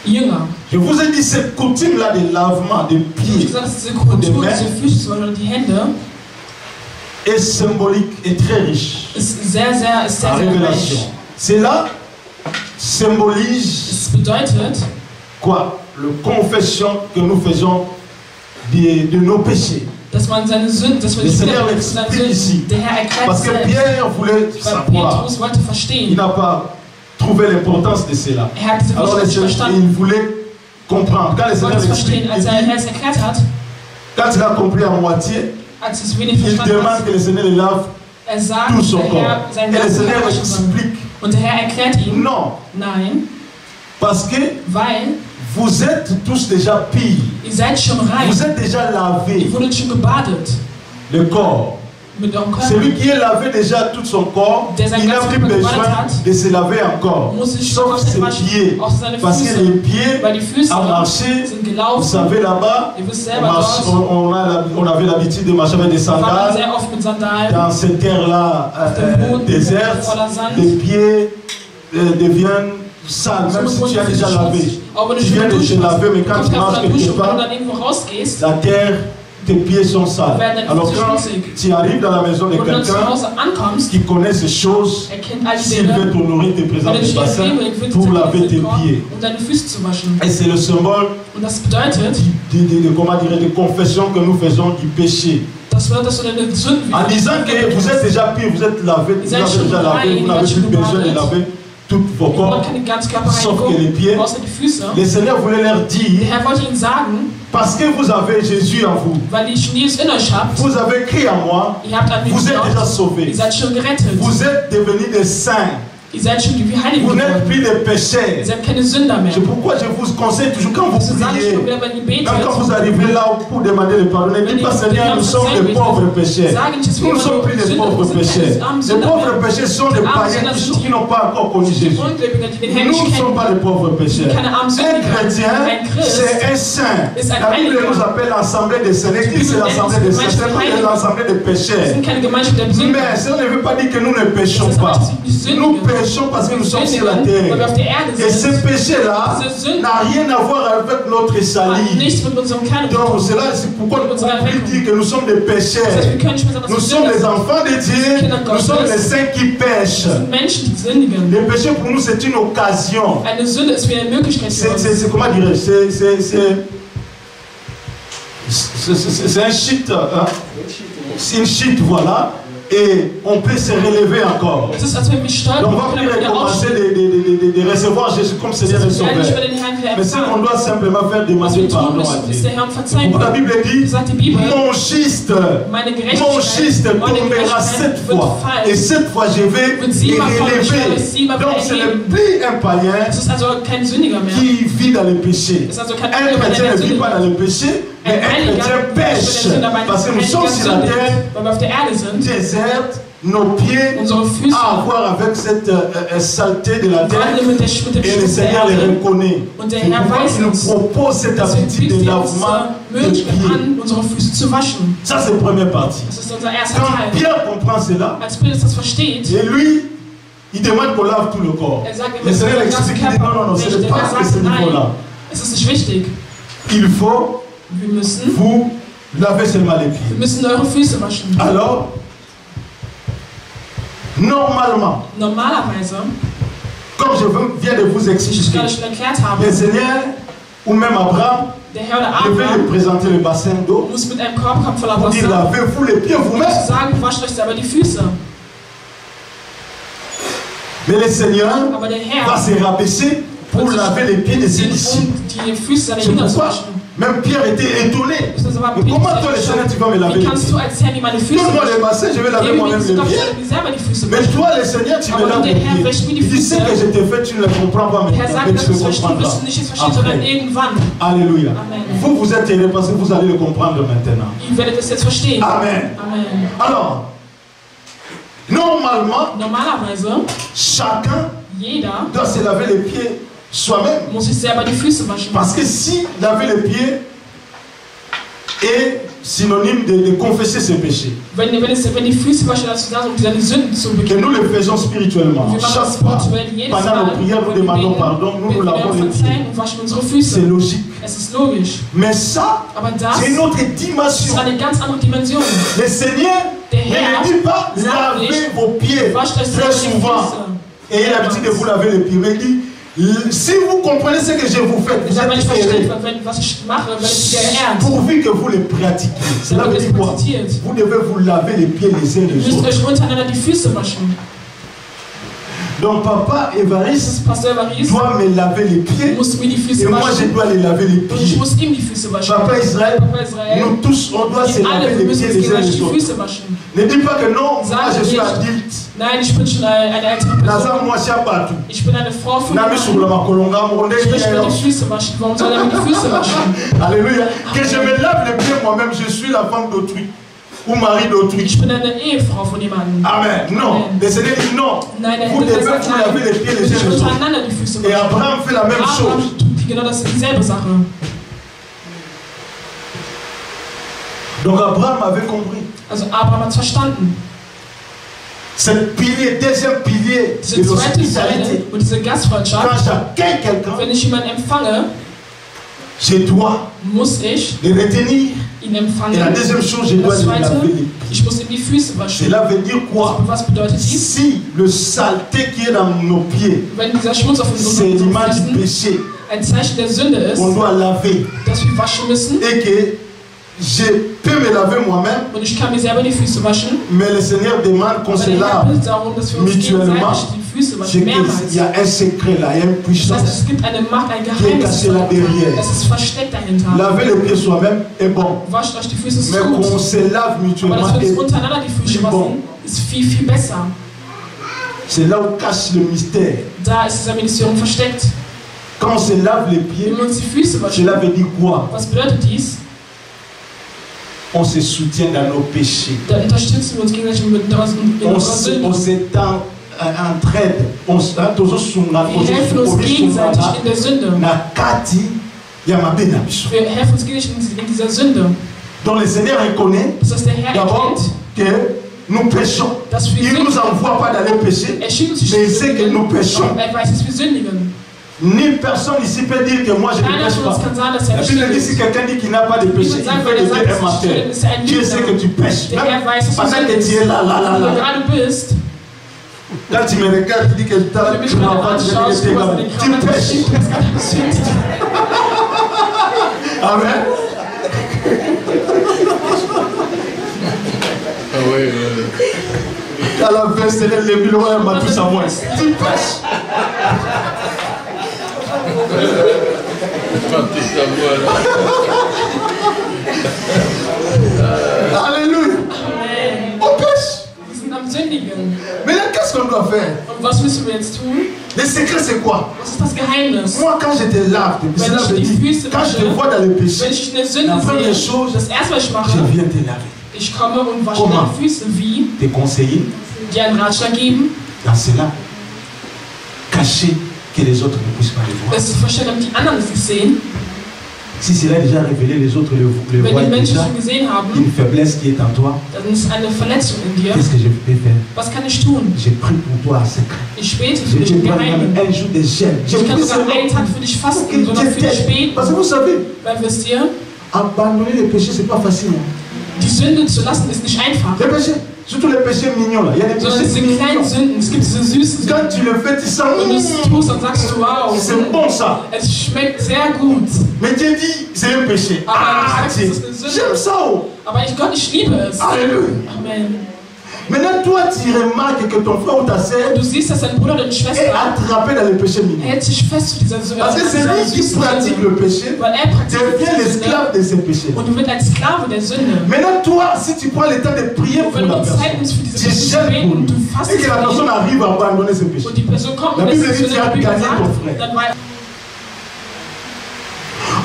Jünger. Je vous ai dit, cette coutume-là de lavement des Ich habe pieds gesagt, diese Kultur, diese Füße zu waschen und die Hände, est symbolique et très riche. ist sehr, sehr Révélation. reich. Cela symbolise Es bedeutet, quoi? La confession que nous faisons de nos péchés. dass man seine Sünden, dass wir Le die Seigneur Sünden, seine l'explique ici. Sünden, der Herr erklärt Parce que selbst. Pierre voulait Weil savoir. Petrus wollte Il verstehen. n'a pas trouvé l'importance de cela. Hat diese Alors Wichtigkeit il verstanden. voulait comprendre. Quand le Er wollte Seigneur es verstehen. l'explique, Als der Herr es erklärt hat, quand il a compris à moitié, als es wenig il verstanden demande hat, que le Seigneur le lave sagt, tout son der corps. Herr sein Et le ganzes Seigneur Körper waschen soll. explique. Und der Herr erklärt ihm, Non, nein, parce que weil vous êtes tous déjà pires. ihr seid schon rein. Vous êtes déjà lavés. Ihr wurdet schon gebadet Le corps. mit eurem Körper. Celui qui est lavé déjà tout son corps, Der sein il n'a ganzes plus Körper besoin gebadet hat, de se laver encore. muss sich Sauf komplett ses waschen, pieds. außer seine Parce que Füße. les pieds, Weil die Füße à marcher, sind vous gelaufen. savez là-bas, Ihr wisst selber dort, on avait l'habitude de marcher avec des wir waren sandales. sehr oft mit Sandalen. Dans cette terre-là dem Boden déserte, voller Sand. les pieds deviennent sales, même si tu as déjà lavé. Auch wenn du Tu schon viens de te geduscht hast, laver, mais quand kommst tu du marches aus der Dusche quelque und wenn du part, dann irgendwo rausgehst, la terre, tes pieds sont sales. werden deine Alors Füße quand schmutzig. tu arrives dans la maison de Wenn du dann zu quelqu'un Hause ankommst, qui connaît ces choses, er kennt all die s'il veut Dinge, t'honorer, te wenn présente er le dich bassin empfiehlt, pour laver tes Korb, pieds. um deine Füße zu waschen. Et c'est le symbole Und das bedeutet, comment dire, de confession que nous faisons du péché. das wird, dass du deine Sünden En disant que vous êtes déjà pire, vous êtes lavé, vous avez déjà lavé, vous n'avez plus besoin de laver tous vos ihr corps, wollt keine ganze sauf que les pieds. Körperreinigung, außer die Füße. Le Seigneur voulait leur Der dire, Herr wollte ihnen sagen, parce que vous avez Jésus en vous, weil ihr schon Jesus in euch habt, vous avez crié à moi, ihr habt an mich vous êtes déjà geglaubt, sauvés. ihr seid schon gerettet. Vous êtes devenus des saints. Ihr seid schon wie heilig Vous n'êtes geworden. plus des Ihr pécheurs. seid keine Sünder mehr. C'est pourquoi je vous conseille toujours quand vous Das sage ich priez, immer wieder, wenn ihr betet. même quand vous arrivez là pour demander le pardon, ne dites pas Seigneur, nous sommes des pauvres pécheurs. Nous ne sommes plus des pauvres pécheurs. Les pauvres pécheurs sont des païens qui n'ont pas encore connu Jésus. Ungläubiger, die den Herrn Nous nicht ne sommes kennen. pas des pauvres pécheurs. Un chrétien, c'est un saint. La Bible nous appelle l'assemblée des saints. L'église, c'est l'assemblée des saints. C'est pas l'assemblée des Wir pécheurs. sind keine Gemeinschaft der Sünder. Mais ça ne veut pas dire que nous ne péchons pas. Nous péchons parce que nous sommes sur la Weil wir terre. auf der Erde Et ce sind. péché-là n'a rien à voir avec notre Hat salut. nichts mit unserem Kern. Donc c'est pourquoi nous pouvons dire que nous sommes des pécheurs. Das heißt, wir können nicht mehr sagen, Nous dass wir sommes Sünder les enfants de Dieu. Nous sommes les saints qui pêchent. sind. Menschen, die sündigen. Le péché pour nous c'est une occasion. Eine Sünde ist wie eine Möglichkeit für uns. C'est comment dire, c'est un shit, hein? C'est une shit, voilà. Et on peut se relever encore. Es ist, als wenn wir stolpern, Donc on va plus wieder recommencer aufstehen. de recevoir Jésus comme Seigneur et Wir werden nicht Sauveur. mehr den Herrn wieder Mais ce qu'on empfangen. doit simplement faire, Was demander wir tun pardon à müssen, ist Dieu. der Herr um Verzeihung La bitten. Bible dit, Sagt die Bibel, mon juste meine tombera Gerechtigkeit, meine 7 Gerechtigkeit wird fois. Et fallen. 7 fois je vais Wird les 7 Mal fallen, ich werde relever. 7 Mal Donc ce n'est erheben. plus un païen Es ist also kein Sündiger mehr. qui vit dans le péché. Es ist also kein Un Sündiger, chrétien der ne vit Sünde pas dans le péché, mais un chrétien pêche. Parce que nous sommes sur la terre, weil wir auf der Erde sind, déserte, nos pieds unsere Füße à voir avec cette saleté de la terre. wandeln mit dem Et le Schmutz der Seigneur les Erde. reconnaît. Und der C'est Herr pourquoi weiß il nous es. propose cette Deswegen habitude bietet de er uns lavement diese des Möglichkeit pieds. an, unsere Füße zu waschen. Ça, c'est la première partie. Das ist unser erster Quand Teil. Pierre comprend cela, Als Petrus das versteht, et lui, il demande qu'on lave tout le corps. er sagt, Le Seigneur explique, il dit non, non, ce n'est pas à ce niveau-là. Es ist nicht wichtig. Il faut Wir müssen vous laver seulement les pieds. eure Füße waschen. Alors, normalement, Normalerweise, comme je viens de vous wie ich expliquer, gerade schon erklärt habe, le Seigneur ou même Abraham der Herr oder devait lui Abraham présenter le bassin d'eau muss mit einem Korb kommen voller pour dire Wasser lavez-vous les pieds und vous-même. zu sagen, wascht euch selber die Füße. Mais le Seigneur Aber der va Herr se rabaisser pour laver les pieds de ses disciples. die Füße seiner C'est Jünger zu pourquoi waschen. même Pierre était étonné. Das ist aber Mais comment toi le Seigneur tu vas me laver Wie les kannst pieds? du als Herr nie meine Füße Donne-moi waschen? le bassin, je vais laver moi-même les Gib mir pieds. selber die Füße Mais waschen. toi le Seigneur tu me Aber laves der les Herr pieds. wäscht mir die Il dit ce Füße. que je t'ai fait tu ne le comprends pas Der Herr maintenant, sagt, mais dass tu du le es verstehst, comprendras wirst du nicht jetzt verstehen, sondern après. irgendwann. Alléluia. Amen. Vous êtes heureux parce que vous allez le comprendre maintenant. Ihr werdet es jetzt verstehen. Amen. Amen. Alors, normalement, Normalerweise, chacun jeder doit se laver les pieds soi-même. muss sich selber die Füße waschen. Parce que si laver les pieds est synonyme de confesser ses péchés, Wenn die Füße waschen dazu da sind, um seine Sünden zu que bekennen. nous le faisons spirituellement, Wir machen das chaque fois, spirituell jedes pendant nos Mal. prières, nous wenn wir demandons beten, pardon, nous bitten wir lavons um les pieds. Verzeihung und waschen unsere C'est Füße. logique. Es ist logisch. Mais ça, Aber das c'est une autre ist dimension. eine ganz andere Dimension. Le Seigneur Der ne Herr dit pas sagt lavez nicht, vos pieds wascht euch très selber die souvent. Füße. Et il a l'habitude de vous laver les pieds. Mais il dit, si vous comprenez ce que je vous fais, vous Wenn ich êtes heureux. verstehe, was ich mache, wenn ich dir ernst. Pourvu que vous les pratiquiez. Cela veut dire quoi? Vous devez vous laver les pieds les uns Ihr les müsst autres. euch untereinander die Füße waschen. Donc papa Évariste Pastor Évariste doit me laver les pieds muss mir die Füße et moi je waschen. dois les laver les Und ich pieds. muss ihm die Füße waschen. Papa Israël, Papa Israël, nous tous on doit se wir alle, laver wir les müssen pieds uns les uns gegenseitig les die autres. Füße waschen. Ne dis pas que non, moi Sage je suis nicht. adulte. Nein, ich bin schon eine ältere Person. Naza moi si abatu. Ich bin eine Frau von Nami sur le makolonga monde. Ich möchte mir die Füße waschen. Warum soll er mir die Füße waschen? Alléluia. Que je me lave les pieds moi-même, je suis la femme d'autrui ou mari d'autrui. Ich bin eine Ehefrau von jemandem. Amen. Non. Le Seigneur dit non. Nein, Vous devez vous laver les pieds les uns les autres. untereinander die Füße Et waschen. Abraham fait la même Abraham chose. tut genau dieselbe Sache. Donc Abraham avait compris. Also Abraham hat es verstanden. C'est le pilier, deuxième pilier Diese de zweite Säule l'hospitalité. und diese Gastfreundschaft, Quand j'accueille quelqu'un, wenn ich jemanden empfange, je dois muss ich le retenir. ihn Et la empfangen. deuxième chose, je dois Das lui zweite, laver les pieds. ich muss ihm die Füße waschen. Cela veut dire quoi? Was bedeutet dies? Si le saleté qui est dans nos pieds, Wenn dieser Schmutz auf c'est unseren l'image du Füßen péché, ein Zeichen der Sünde ist, on doit laver. dass wir waschen müssen, Et que je peux me laver moi-même, und ich kann mir selber die Füße waschen, mais le Seigneur demande qu'on aber se der Herr lave. bittet darum, dass wir uns mutuellement. gegenseitig die Füße C'est waschen, mehrmals. qu'il y a un secret là, il y a une Das heißt, puissance. es gibt eine Macht, ein Qui est Geheimnis. caché là derrière. Es ist versteckt dahinter. Laver les pieds soi-même est bon. Wascht euch die Füße, ist Mais qu'on gut. se lave Aber mutuellement, dass wir uns est- untereinander die Füße Bon. waschen, ist viel, viel besser. c'est là où cache le mystère. Da ist dieser Ministerium versteckt. Quand on se lave les pieds, Wenn wir uns die Füße waschen, cela veut dire quoi? was bedeutet dies? On se soutient dans nos péchés. Da unterstützen wir uns gegenseitig in On unserer Sünde. s'entraide. On Wir helfen uns gegenseitig in der Sünde. na kati ya mabe na biso. Wir helfen uns gegenseitig in dieser Sünde. Donc le Seigneur reconnaît Das heißt, der Herr d'abord erkennt, que nous péchons. dass wir Il ne nous sündigen. envoie pas d'aller pécher, Er schickt uns nicht mais il zu sait que nous sündigen, péchons. aber er weiß, dass wir sündigen. Ni personne ici peut dire que moi je ne Keiner pêche von uns pas. kann sagen, dass La er nicht Bible dit si sündigt. quelqu'un dit qu'il n'a pas de péché, il fait de Dieu un menteur. Dieu sait que tu pêches. Der Herr weiß, dass Pendant du que tu es là, là, là, Wenn du là. gerade bist, Quand tu me regardes, tu dis que wenn du mich tu n'as gerade pas de anschaust, péché. du hast den Tu Kram, das pêches. stimmt, das kann nicht sündigen. Amen. Ah oui, oui. À la fin, c'est le bilan, m'a tout savoir. Tu pêches. Pas tout savoir. Alléluia. Amen. On pêche. Wir sind am Sündigen. Maintenant, qu'est-ce qu'on doit faire? Und was müssen wir jetzt tun? Le secret, c'est quoi? Was ist das Geheimnis? Moi, quand je te lave, cela veut dire, quand je te vois dans le Wenn péché, ich in der Sünde La première sehe, chose, das erste, was ich je mache, viens te laver, ich komme und wasche Comment? deine Füße. Wie? te conseiller Dir einen Ratschlag geben, dans cela, cacher que les autres ne puissent pas le voir. es zu verstehen, damit die anderen es nicht sehen. Si cela est déjà révélé, les autres le voient Wenn die Menschen déjà, schon gesehen haben, une faiblesse qui est en toi, dann ist eine Verletzung in dir. qu'est-ce que je peux faire? Was kann ich tun? J'ai pris pour toi un secret. Ich bete Je für dich im te prends même Geheimen. un jour de jeûne. Je Ich kann prie sogar einen Tag für dich fasten, sondern für dich beten. Parce que vous savez, Weil wisst ihr, abandonner le péché, c'est pas facile. Hein. die Sünde zu lassen ist nicht einfach. Les péchés, surtout les péchés mignons là. Il y a des Sondern péchés diese kleinen mignons. Sünden, es gibt diese süßen Quand Sünden. tu le fais, tu sens, Wenn du es tust, dann sagst du, wow, c'est bon ça. es schmeckt sehr gut. Mais Dieu dit, c'est un péché. Aber Ah, du sagst, Dieu, es ist eine Sünde. j'aime ça. Oh. Aber Gott, ich liebe es. Alléluia. Amen. Maintenant, toi, tu remarques que ton frère ou ta sœur Und du siehst, dass dein Bruder oder deine est Schwester attrapé dans le péché mignon. hält sich fest zu dieser Sünde. Parce que c'est lui qui pratique le péché, Weil er praktiziert devient diese l'esclave Sünde de ce péché. und du wirst ein Sklave der Sünde. Maintenant, toi, si tu prends le temps de prier Und pour wenn la du Zeit personne, nimmst für diese tu Person zu gênes beten pour und du lui, et fastest que la für personne ihn arrive à abandonner ce péché. und die Person kommt La und Bible lässt dit, die tu as Sünde gagné sagt, ton frère. dann war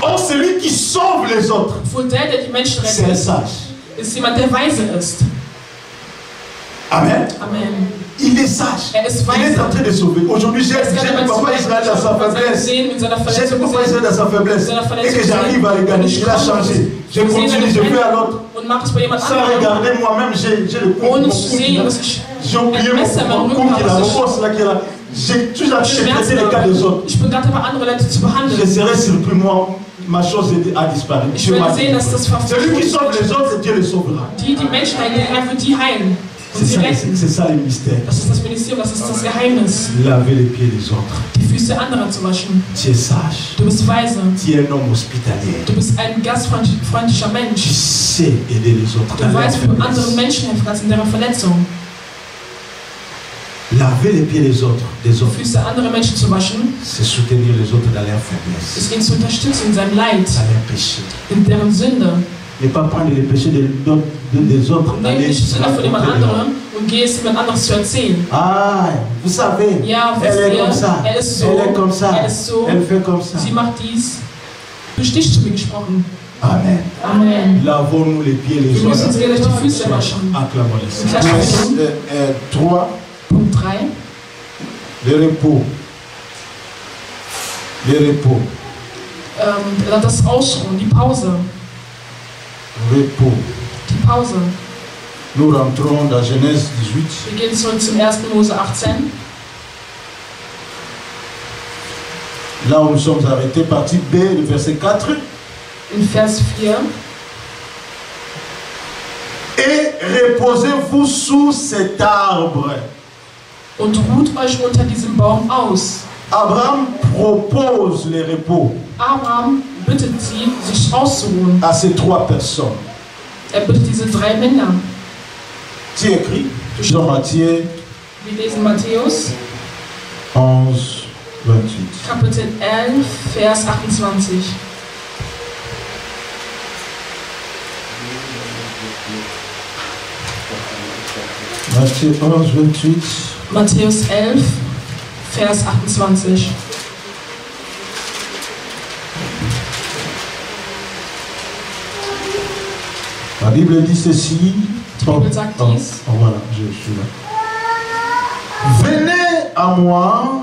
Or, celui qui sauve les autres, wohl der die Menschen c'est un rettet, sage. ist jemand, der weise ist. Amen. Amen. Il est sage. Er ist Il est en weise. train de sauver. Aujourd'hui, j'ai Er ist gerade le papa Israël dans sa faiblesse. gesehen, mit seiner J'ai le Verletzung papa gesehen Israël dans sa faiblesse. Et que j'arrive à le gagner. Il a changé. Je continue, je fais à l'autre. und mach es bei jemand Sans anderem. regarder moi-même, j'ai le coup. Ohne zu sehen, dass ich J'ai oublié mon coup qui est la réponse là qui est là. J'ai toujours traité les cas des autres. Ich bin gerade dabei, andere Leute zu Je behandeln. serais surpris, moi, ma chose a disparu. Ich werde sehen, dass das Celui qui sauve les autres, Dieu le sauvera. die Menschen heilen, der Herr wird die heilen. Und sie retten. C'est ça le mystère. Das ist das Ministerium, das ist das Geheimnis, Laver les pieds des autres. die Füße anderer zu waschen. Tu es sage. Du bist weise. Tu es un homme hospitalier. Du bist ein gastfreundlicher Tu Mensch. sais aider les autres Du dans leur weißt, wie du anderen faiblesse. Menschen helfen kannst in deren Verletzung. Laver les pieds des autres, Füße anderer Menschen zu waschen, c'est soutenir les autres dans leur faiblesse, ist ihn zu unterstützen in seinem Leid, dans leur péché. in deren Sünde. Ne pas prendre les péchés des autres, Nimm nicht die Sünder von jemand anderem und geh es jemand anderes zu erzählen. Ah, vous savez, Ja, elle wisst est ihr, comme ça, er ist so, elle est comme ça, er ist so, elle fait comme ça. sie macht dies. Du hast nicht zu mir gesprochen. Amen. Amen. Lavons-nous les pieds les Wir müssen uns autres. gegenseitig die Füße waschen. Acclamons-les. 3. Punkt 3. Le repos. Le repos. Das Ausruhen, die Pause. Repos. Die Pause. Nous rentrons dans Genèse 18. Wir gehen zurück zum 1. Mose 18. Là où nous sommes arrêtés, partie B, le verset 4. In Vers 4. Et reposez-vous sous cet arbre. Und ruht euch unter diesem Baum aus. Abraham propose le repos Abraham bittet sie, sich auszuruhen. à ces 3 personnes. Bittet diese 3 Männer. Tu écris Jean Matthieu Wir lesen Matthäus, 11, 28. Kapitel 11, Vers 28. Matthieu 11, 28. Matthäus 11, Vers 28. La Bible dit ceci. Die Bibel sagt dies. Voilà, je suis là. Venez à moi,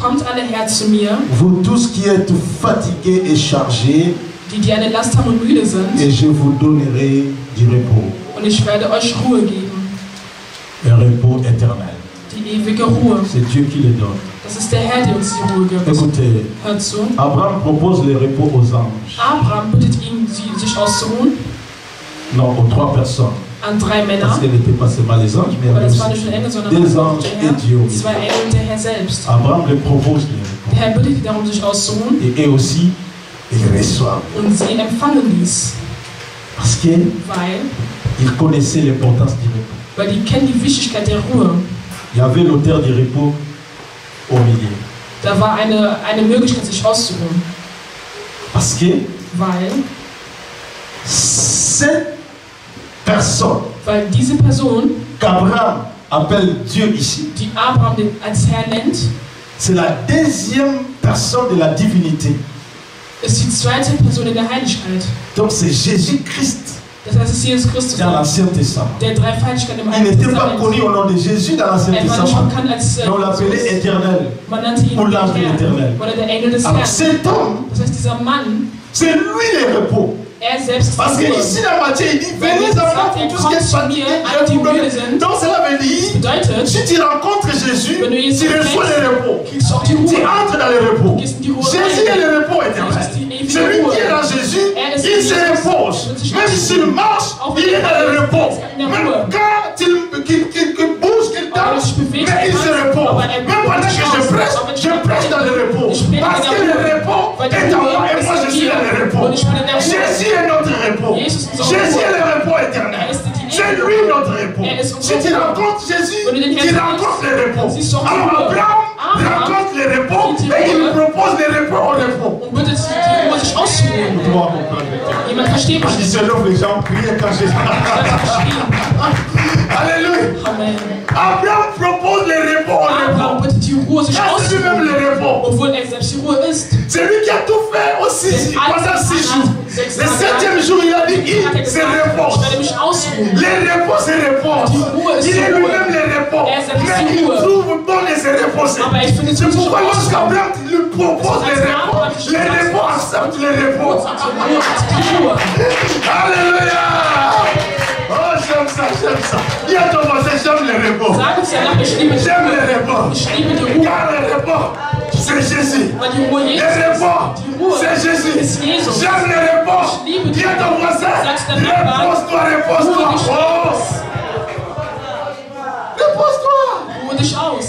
Kommt alle her zu mir, vous tous qui êtes fatigués et chargés, die eine Last haben und müde sind, et je vous donnerai du repos. und ich werde euch Ruhe geben. Un repos éternel. Die ewige Ruhe. C'est Dieu qui le donne. Das ist der Herr, der uns die Ruhe gibt. Écoutez, Hört zu. Abraham propose le repos aux anges. Abraham bittet ihn, sich auszuruhen, Non, aux 3 personnes. an 3 Männer. Parce qu'elle n'était pas seulement les anges, mais il y Aber avait das waren aussi nicht nur Engel, sondern des auch anges der et Dieu. Herr. 2 Engel und der Herr selbst. Abraham le propose le Der repos. Herr bittet ihn darum, sich auszuruhen, Et eux aussi, ils reçoivent. und sie empfangen dies, Parce qu'ils weil connaissaient l'importance du repos. die kennen die Wichtigkeit der Ruhe. Il y avait l'auteur du repos au milieu. Da war eine Möglichkeit, sich auszuruhen, Parce que weil cette personne diese Person, qu'Abraham appelle Dieu ici, die Abraham als Herr nennt, c'est la deuxième personne de la divinité. ist die 2. Person in der Heiligkeit. Donc c'est Jésus-Christ Das heißt, es ist Jesus Christus, dans l'Ancien Testament. der Dreifaltigkeit im Il Alten n'était pas Testament. connu au nom de Jésus dans l'Ancien Er war nicht Testament. bekannt als Mais on l'appelait éternel. man nannte ihn Ou l'ange der éternel. Herr oder der Engel des Alors Herrn. cet homme, Das heißt, dieser Mann, c'est lui le repos. er selbst ist Parce die que Ruhe. ici dans Matthieu, il dit venez à moi pour tout ce qui est fatigué. Donc cela veut dire, Bedeutet, si tu rencontres Jésus, wenn du Jesus tu reçois kennst, le repos. kriegst du auch die Tu Ruhe. entres dans le repos. Du gehst in die Ruhe Jésus rein. est le repos éternel. Das ist die ewige Celui Ruhe. qui est dans Jésus, Er ist il se Jesus. repose. Wird sich Même s'il marche, il est dans le repos. in der Même Ruhe. quand il bouge, qu'il danse, sich bewegt, mais il se repose. aber Même pendant que je prêche dans le repos. Parce que le repos est en moi et moi je suis dans le repos. Jésus est notre repos. Jésus est le repos éternel. C'est lui notre repos. Si tu rencontres Jésus, tu rencontres le repos. Alors Abraham rencontre le repos et il propose le repos au repos. und bittet die Ruhe, sich auszuruhen. Jemand versteht mich Je nicht. dis selon les gens priaient quand Jésus. Alléluia. Amen. Abraham propose le repos au Abraham repos. bittet die Ruhe, sich C'est lui-même auszuruhen, le repos. obwohl er selbst die Ruhe ist. C'est lui qui a tout fait aussi pendant 6 jours. Le 7e jour, il a dit il se repose. Ich werde mich ausruhen. Le repos se repose. Il est lui-même le repos. Mais il trouve bon de se reposer. C'est pourquoi lorsqu'Abraham lui propose le repos accepte le repos. Alléluia. Oh, j'aime ça, j'aime ça. Il y a ton voisin, j'aime le repos. Sag es ja nach, ich liebe die J'aime Ruhe. le repos. Ich liebe die Ruhe. Car le repos, c'est Jésus. Weil die Ruhe Le Jesus ist. repos, Die Ruhe c'est Jésus. ist Jesus. J'aime le repos. Ich liebe die Dis à ton voisin, Sag's deinem Nachbarn. repose-toi, repose-toi. Ruhe dich Oh. aus. Repose-toi. Ruhe dich aus.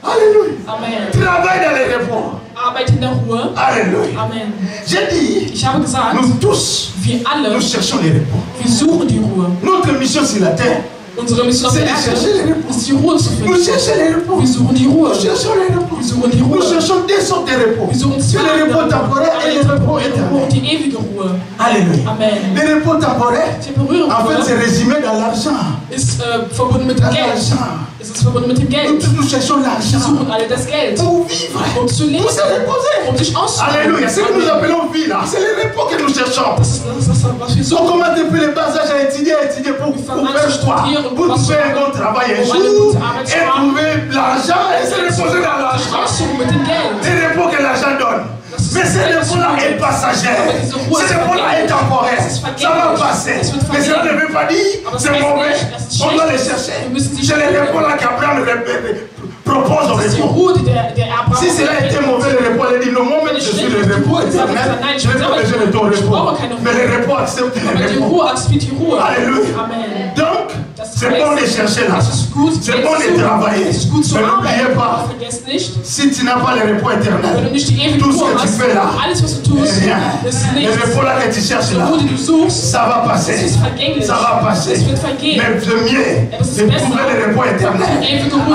Alléluia. Amen. Travaille dans le repos. Arbeit in der Ruhe. Alléluia. Amen. J'ai dit, Ich habe gesagt, nous tous, wir alle, nous cherchons le repos. wir suchen die Ruhe. Notre mission sur la terre, Unsere Mission auf der Erde ist die Ruhe zu finden. Nous cherchons les repos. Wir suchen die Ruhe. Nous cherchons les repos. Wir suchen die Nous Ruhe. cherchons deux sortes de repos. Wir suchen zwei Le repos temporaire et le repos Ruhe éternel. und die ewige Ruhe. Alléluia. Amen. Le repos temporaire, Die Berührung en fait, c'est résumé dans l'argent. ist verbunden mit dem Geld. L'argent. Es ist verbunden mit dem Geld. Nous cherchons Wir l'argent suchen alle das Geld. pour vivre, Um zu leben. pour se reposer. Um sich auszuruhen. Alléluia. Ce que nous appelons vie là, c'est le repos que nous cherchons. Das ist das, was wir On suchen. commence depuis le bas âge à étudier pour faire quoi? Pour trouver un bon travail un jour et trouver l'argent et se reposer dans l'argent. Auszuruhen mit dem Geld. Le repos que l'argent donne. Mais ce repos-là est passager. Ce repos-là est temporaire. Ça va passer. Mais cela ne veut pas dire que c'est mauvais. On doit le chercher. C'est le repos-là qu'Abraham propose au repos. Si cela était mauvais, le repos, il dit non, moi-même je suis le repos éternel. Je n'ai pas besoin de ton repos. Mais le repos accepte le Aber die repos. Ruhe akzeptiert die Ruhe. Alléluia. Amen. Donc, c'est bon de chercher là. Es ist gut, C'est bon de travailler. es ist gut zu Mais n'oubliez arbeiten. pas, Vergesst nicht, si tu n'as pas le repos wenn du éternel, nicht die ewige tout ce Ruhe que tu hast, fais là, alles was du tust, rien. ist Le nichts. repos là que tu cherches Die là, Ruhe, die du suchst, ça va passer. es ist vergänglich. Ça va passer. Es wird vergehen. Mais le mieux, c'est de trouver le repos éternel.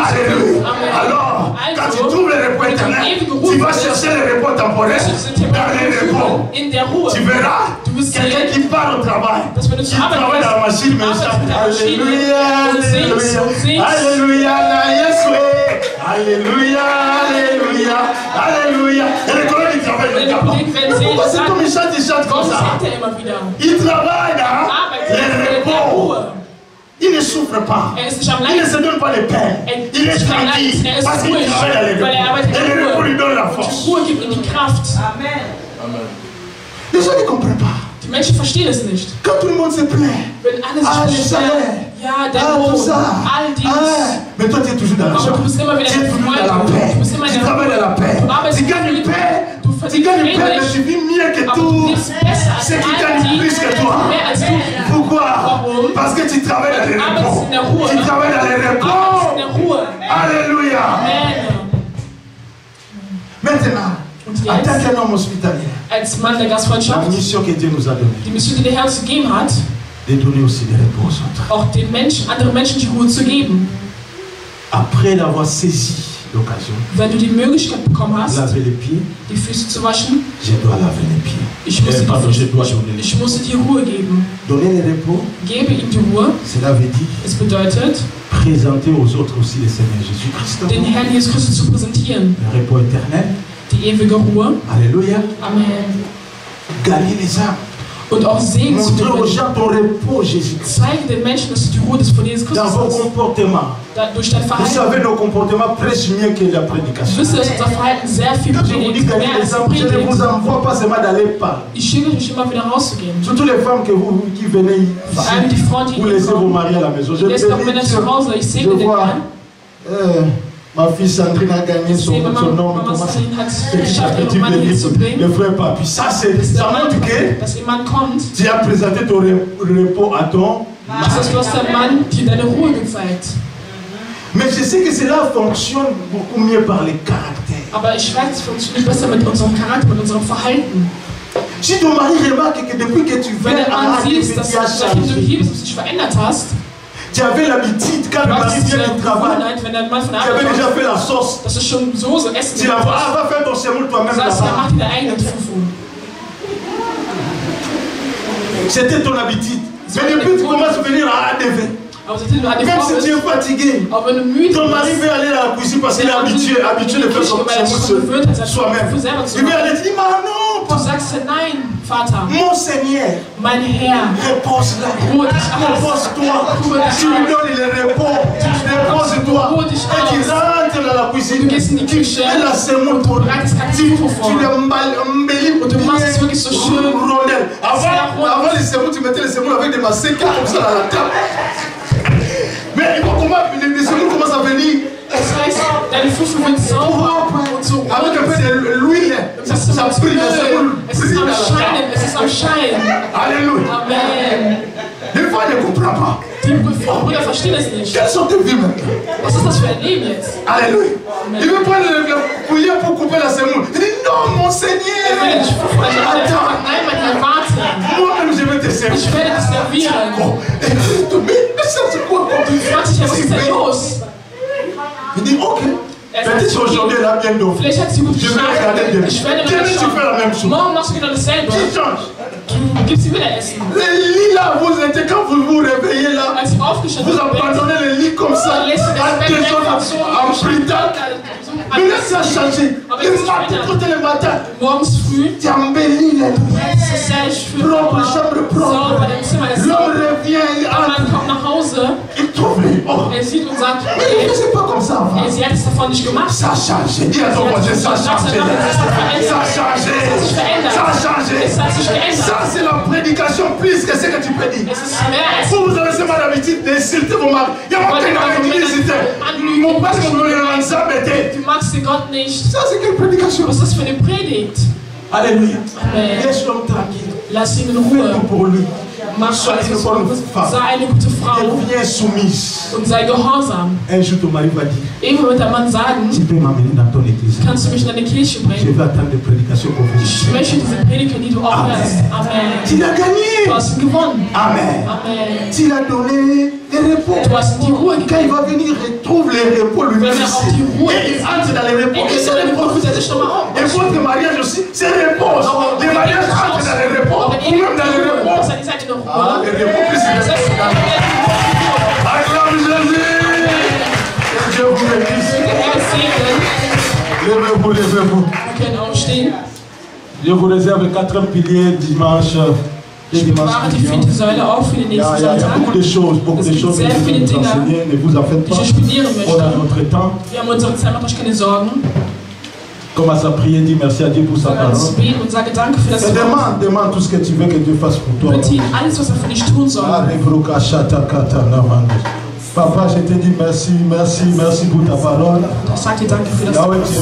Alléluia. Alors, quand tu trouves le repos éternel, tu vas chercher le repos temporaire dans le repos. In der Ruhe. Tu verras quelqu'un qui part au travail, qui travaille dans la machine, mais chante Alléluia, Alléluia, Alléluia, na Yeshua, Alléluia, Alléluia, Alléluia. Et les collègues, ils travaillent là-bas. Mais pourquoi cet homme, il chante comme Warum ça? sagt er immer wieder? Il travaille dans le repos. Il ne souffre pas. Er ist nicht am Il ne Leiden. se donne pas de peine. Il est tranquille parce qu'il travaille dans le repos. Et le repos lui donne la force. Die Ruhe gibt ihm die Kraft. Amen. Les gens ne comprennent pas. Die Menschen verstehen es nicht. Quand tout le monde se plaint, Wenn alle ah, sich les beschweren, salaires, ja, der ah, tout Lohn, ça, all dies. ah, mais toi tu es toujours dans la Aber joie. du bist immer wieder Tu es in toujours der dans la Freude. paix. Du bist immer in Tu der travailles dans la paix. Du arbeitest Tu gagnes mit paix. Du Tu verdienst gagnes paix, mais Frieden, tu vis mieux que aber du tout. lebst besser als Ceux qui all gagnent die, plus que toi. mehr als du. Pourquoi? Warum? Parce que tu travailles dans les Du arbeitest repos. in der Ruhe. Tu travailles dans les Du arbeitest in repos. der Ruhe. Alléluia. Amen. Maintenant, Und en tant jetzt, qu'un homme hospitalier, als Mann der la Gastfreundschaft, mission que Dieu nous a donnée, die Mission, die der Herr uns gegeben hat, de donner aussi des repos aux autres. auch den Menschen, anderen Menschen die Ruhe zu geben. Après l'avoir saisi l'occasion, Wenn du die Möglichkeit bekommen hast, laver les pieds, die Füße zu waschen, je dois laver les pieds. ich muss dir Pardon, je dois donner les ich musste dir Ruhe geben. Donner les repos, Gebe ihm die Ruhe. cela veut dire Es bedeutet, présenter aux autres aussi le Seigneur Jésus-Christ. den Herrn Jesus Christus zu präsentieren. Le repos éternel. Die ewige Ruhe. Alléluia. Amen. Gagner les âmes. Und auch Segen zu Montrer aux gewinnen. gens ton repos, Jésus. Zeige den Menschen, dass du die Ruhe des von Jesus Dans Christus vos hast. comportements. Durch dein Vous Verhalten. savez, nos comportements prêchent mieux que la prédication. Wisst ihr, dass unser Verhalten sehr viel Quand je vous dis predigt, gagner mehr les als âmes, je ne vous predigt. envoie pas seulement d'aller parler. Ich schicke dich immer wieder rauszugehen. Surtout les femmes qui venez Vor allem die ici, Frauen, die vous hier laissez vos kommen. maris à la maison. Je Lässt auch Männer bénis zu Dieu. Hause. Ich Je segne den vois Herrn. ma fille Sandrine a gagné Ich son sehe, nom. Mama Comment ça? Sandrine hat Petit à geschafft, petit, ihren Mann hier zu le bringen. frère Papi. Ça, Dass ça der montre Mann, que dass ihr Mann kommt. tu as présenté ton repos à ton Das heißt, du hast deinem Mann dir deine Ruhe gezeigt. Mais je sais que cela fonctionne beaucoup mieux par les caractères. Aber ich weiß, es funktioniert besser mit unserem Charakter, mit unserem Verhalten. Si ton mari remarque que depuis que tu Wenn viens der à Mann la sieht, dass tu as seitdem du changé. hier bist, dass du dich verändert hast, Tu avais l'habitude, quand le du mari hast vient diese du travail, Gewohnheit, wenn der Mann von der tu avais Arbeit déjà kommt, fait la sauce. dass du schon Soße essen Tu l'envoies, kannst. va faire ton semoule toi-même Du sagst, ja, là-bas. mach dir deinen eigenen Fufu. C'était ton habitude. Mais depuis que tu commences à venir à ADV, Aber seitdem du an die même Frau si tu bist, es fatigué, auch wenn du müde ton mari bist, veut aller à la cuisine parce qu'il est habitué de faire son semoule soi-même. Il veut aller, tu dis, mais non, du sagst ja, nein, Vater, mon Seigneur, mein Herr, repose-là. ruhe dich aus. Repose-toi. Tu lui donnes le repos. Repose-toi. Et tu rentres dans la cuisine. Du gehst in die Küche Et la semoule, und bereitest keinen tu Fufu vor. l'embellis Und du machst es wirklich so schön. rondelle. Avant les semoule, tu mettais les semoule avec des massecs comme ça dans la table. Mais comment les semoule commencent à venir Das heißt, deine Fufu wird sauber und so avec un rot. peu de l'huile. Das ist Ça so brille, la semoule Es ist brille am dans la table. Scheinen, es ist am Schein. Alléluia. Amen. Des fois, elle ne comprend pas. Die Brüder verstehen es nicht. Quelles sont tes vies maintenant? Was ist das für ein Leben jetzt? Alléluia. Il veut prendre le poulet pour couper la semoule. Il dit non, mon Er will Seigneur. nicht Fufu, also er sagt, nein, mein Herr, warte. Moi-même, je vais te servir. Ich werde dich servieren. Oh, mais ça c'est quoi? Fragt sich ja, was ist denn los? Il dit ok. Peut-être qu'aujourd'hui elle a bien dormi. Vielleicht hat sie gut Je vais regarder geschlafen. demain. Ich werde Demain mal tu fais la même schauen. chose. Morgen machst du genau dasselbe. Tu changes. Du gibst sie wieder Essen. Les lits là, vous êtes quand vous vous réveillez là, Als sie aufgestanden vous sind, abandonnez les lits comme ça, dann lässt du das à Bett des weg autres und so en pritant. Mais là ça a changé. Le matin, tout le matin, morgens früh. tu embellis les lits. Es ist sehr schön. Propre, chambre propre. Sauber, dein Zimmer ist L'homme sauber. revient, il Der Mann entre, kommt nach Hause, il trouve les oh. er sieht und sagt, Mais il ne faisait pas comme ça avant. sie hat es davon nicht gemacht. Ça a changé. Dis à ton voisin, ça a changé. Ça a changé. Ça a changé. Ça c'est la prédication plus que ce que tu prédiques. Es ist mehr als Vous avez seulement l'habitude d'insulter vos maris. Il y a pas de d'insulter. Mon père, mon le ça m'était. du magst den Gott nicht. Ça c'est quelle prédication? Was ist das für eine Predigt? Alléluia. Amen. Laisse l'homme tranquille. Lass ihn in Fais Ruhe. tout pour lui. Mach Sois alles une was bonne du bist. femme. Sei eine gute Frau Deviens soumise. und sei gehorsam. Un jour, ton mari va dire, Irgendwann wird der Mann sagen, tu peux m'amener dans ton église. kannst du mich in deine Kirche Je bringen? vais attendre des prédications pour Ich vous. möchte diese Prediger, die du auch hörst. Amen. Tu l'as gagné. Du hast ihn gewonnen. Amen. Amen. Tu l'as donné des repos. Du hast ihm die Ruhe Quand il gegeben. va venir, il retrouve les repos lui Wenn er auf die Ruhe Et il entre dans les repos. Et c'est dann repos. ruft er sich nochmal auf. Et votre mariage aussi, c'est repos. Les mariages entrent dans les repos. Aber Ou même dans les repos. das hat die Seite noch Ah, les repos plus les repos. Acclame Jésus. Que Dieu vous bénisse. Herr segnen. Levez-vous, levez-vous. Wir können aufstehen. Je vous réserve 4 piliers dimanche. Les Ich dimanches bewahre die suivants. vierte Säule auf für den Il y a nächsten beaucoup de Sonntag. choses, beaucoup de choses que sehr je viele vais vous Dinge, enseigner. Ne vous en faites die pas. ich studieren On a möchte. notre temps. Wir haben unsere Zeit, macht euch keine Sorgen. Commence à prier, dis merci à Dieu pour sa Fang an parole. zu beten und sage Danke für das Et Wort. demande tout ce que tu veux que Dieu fasse pour toi. Bitte ihn alles, was er für dich tun soll. Papa, je te dis merci, merci, merci pour ta parole. Ich sage dir Danke für das Yahweh, Wort. tu es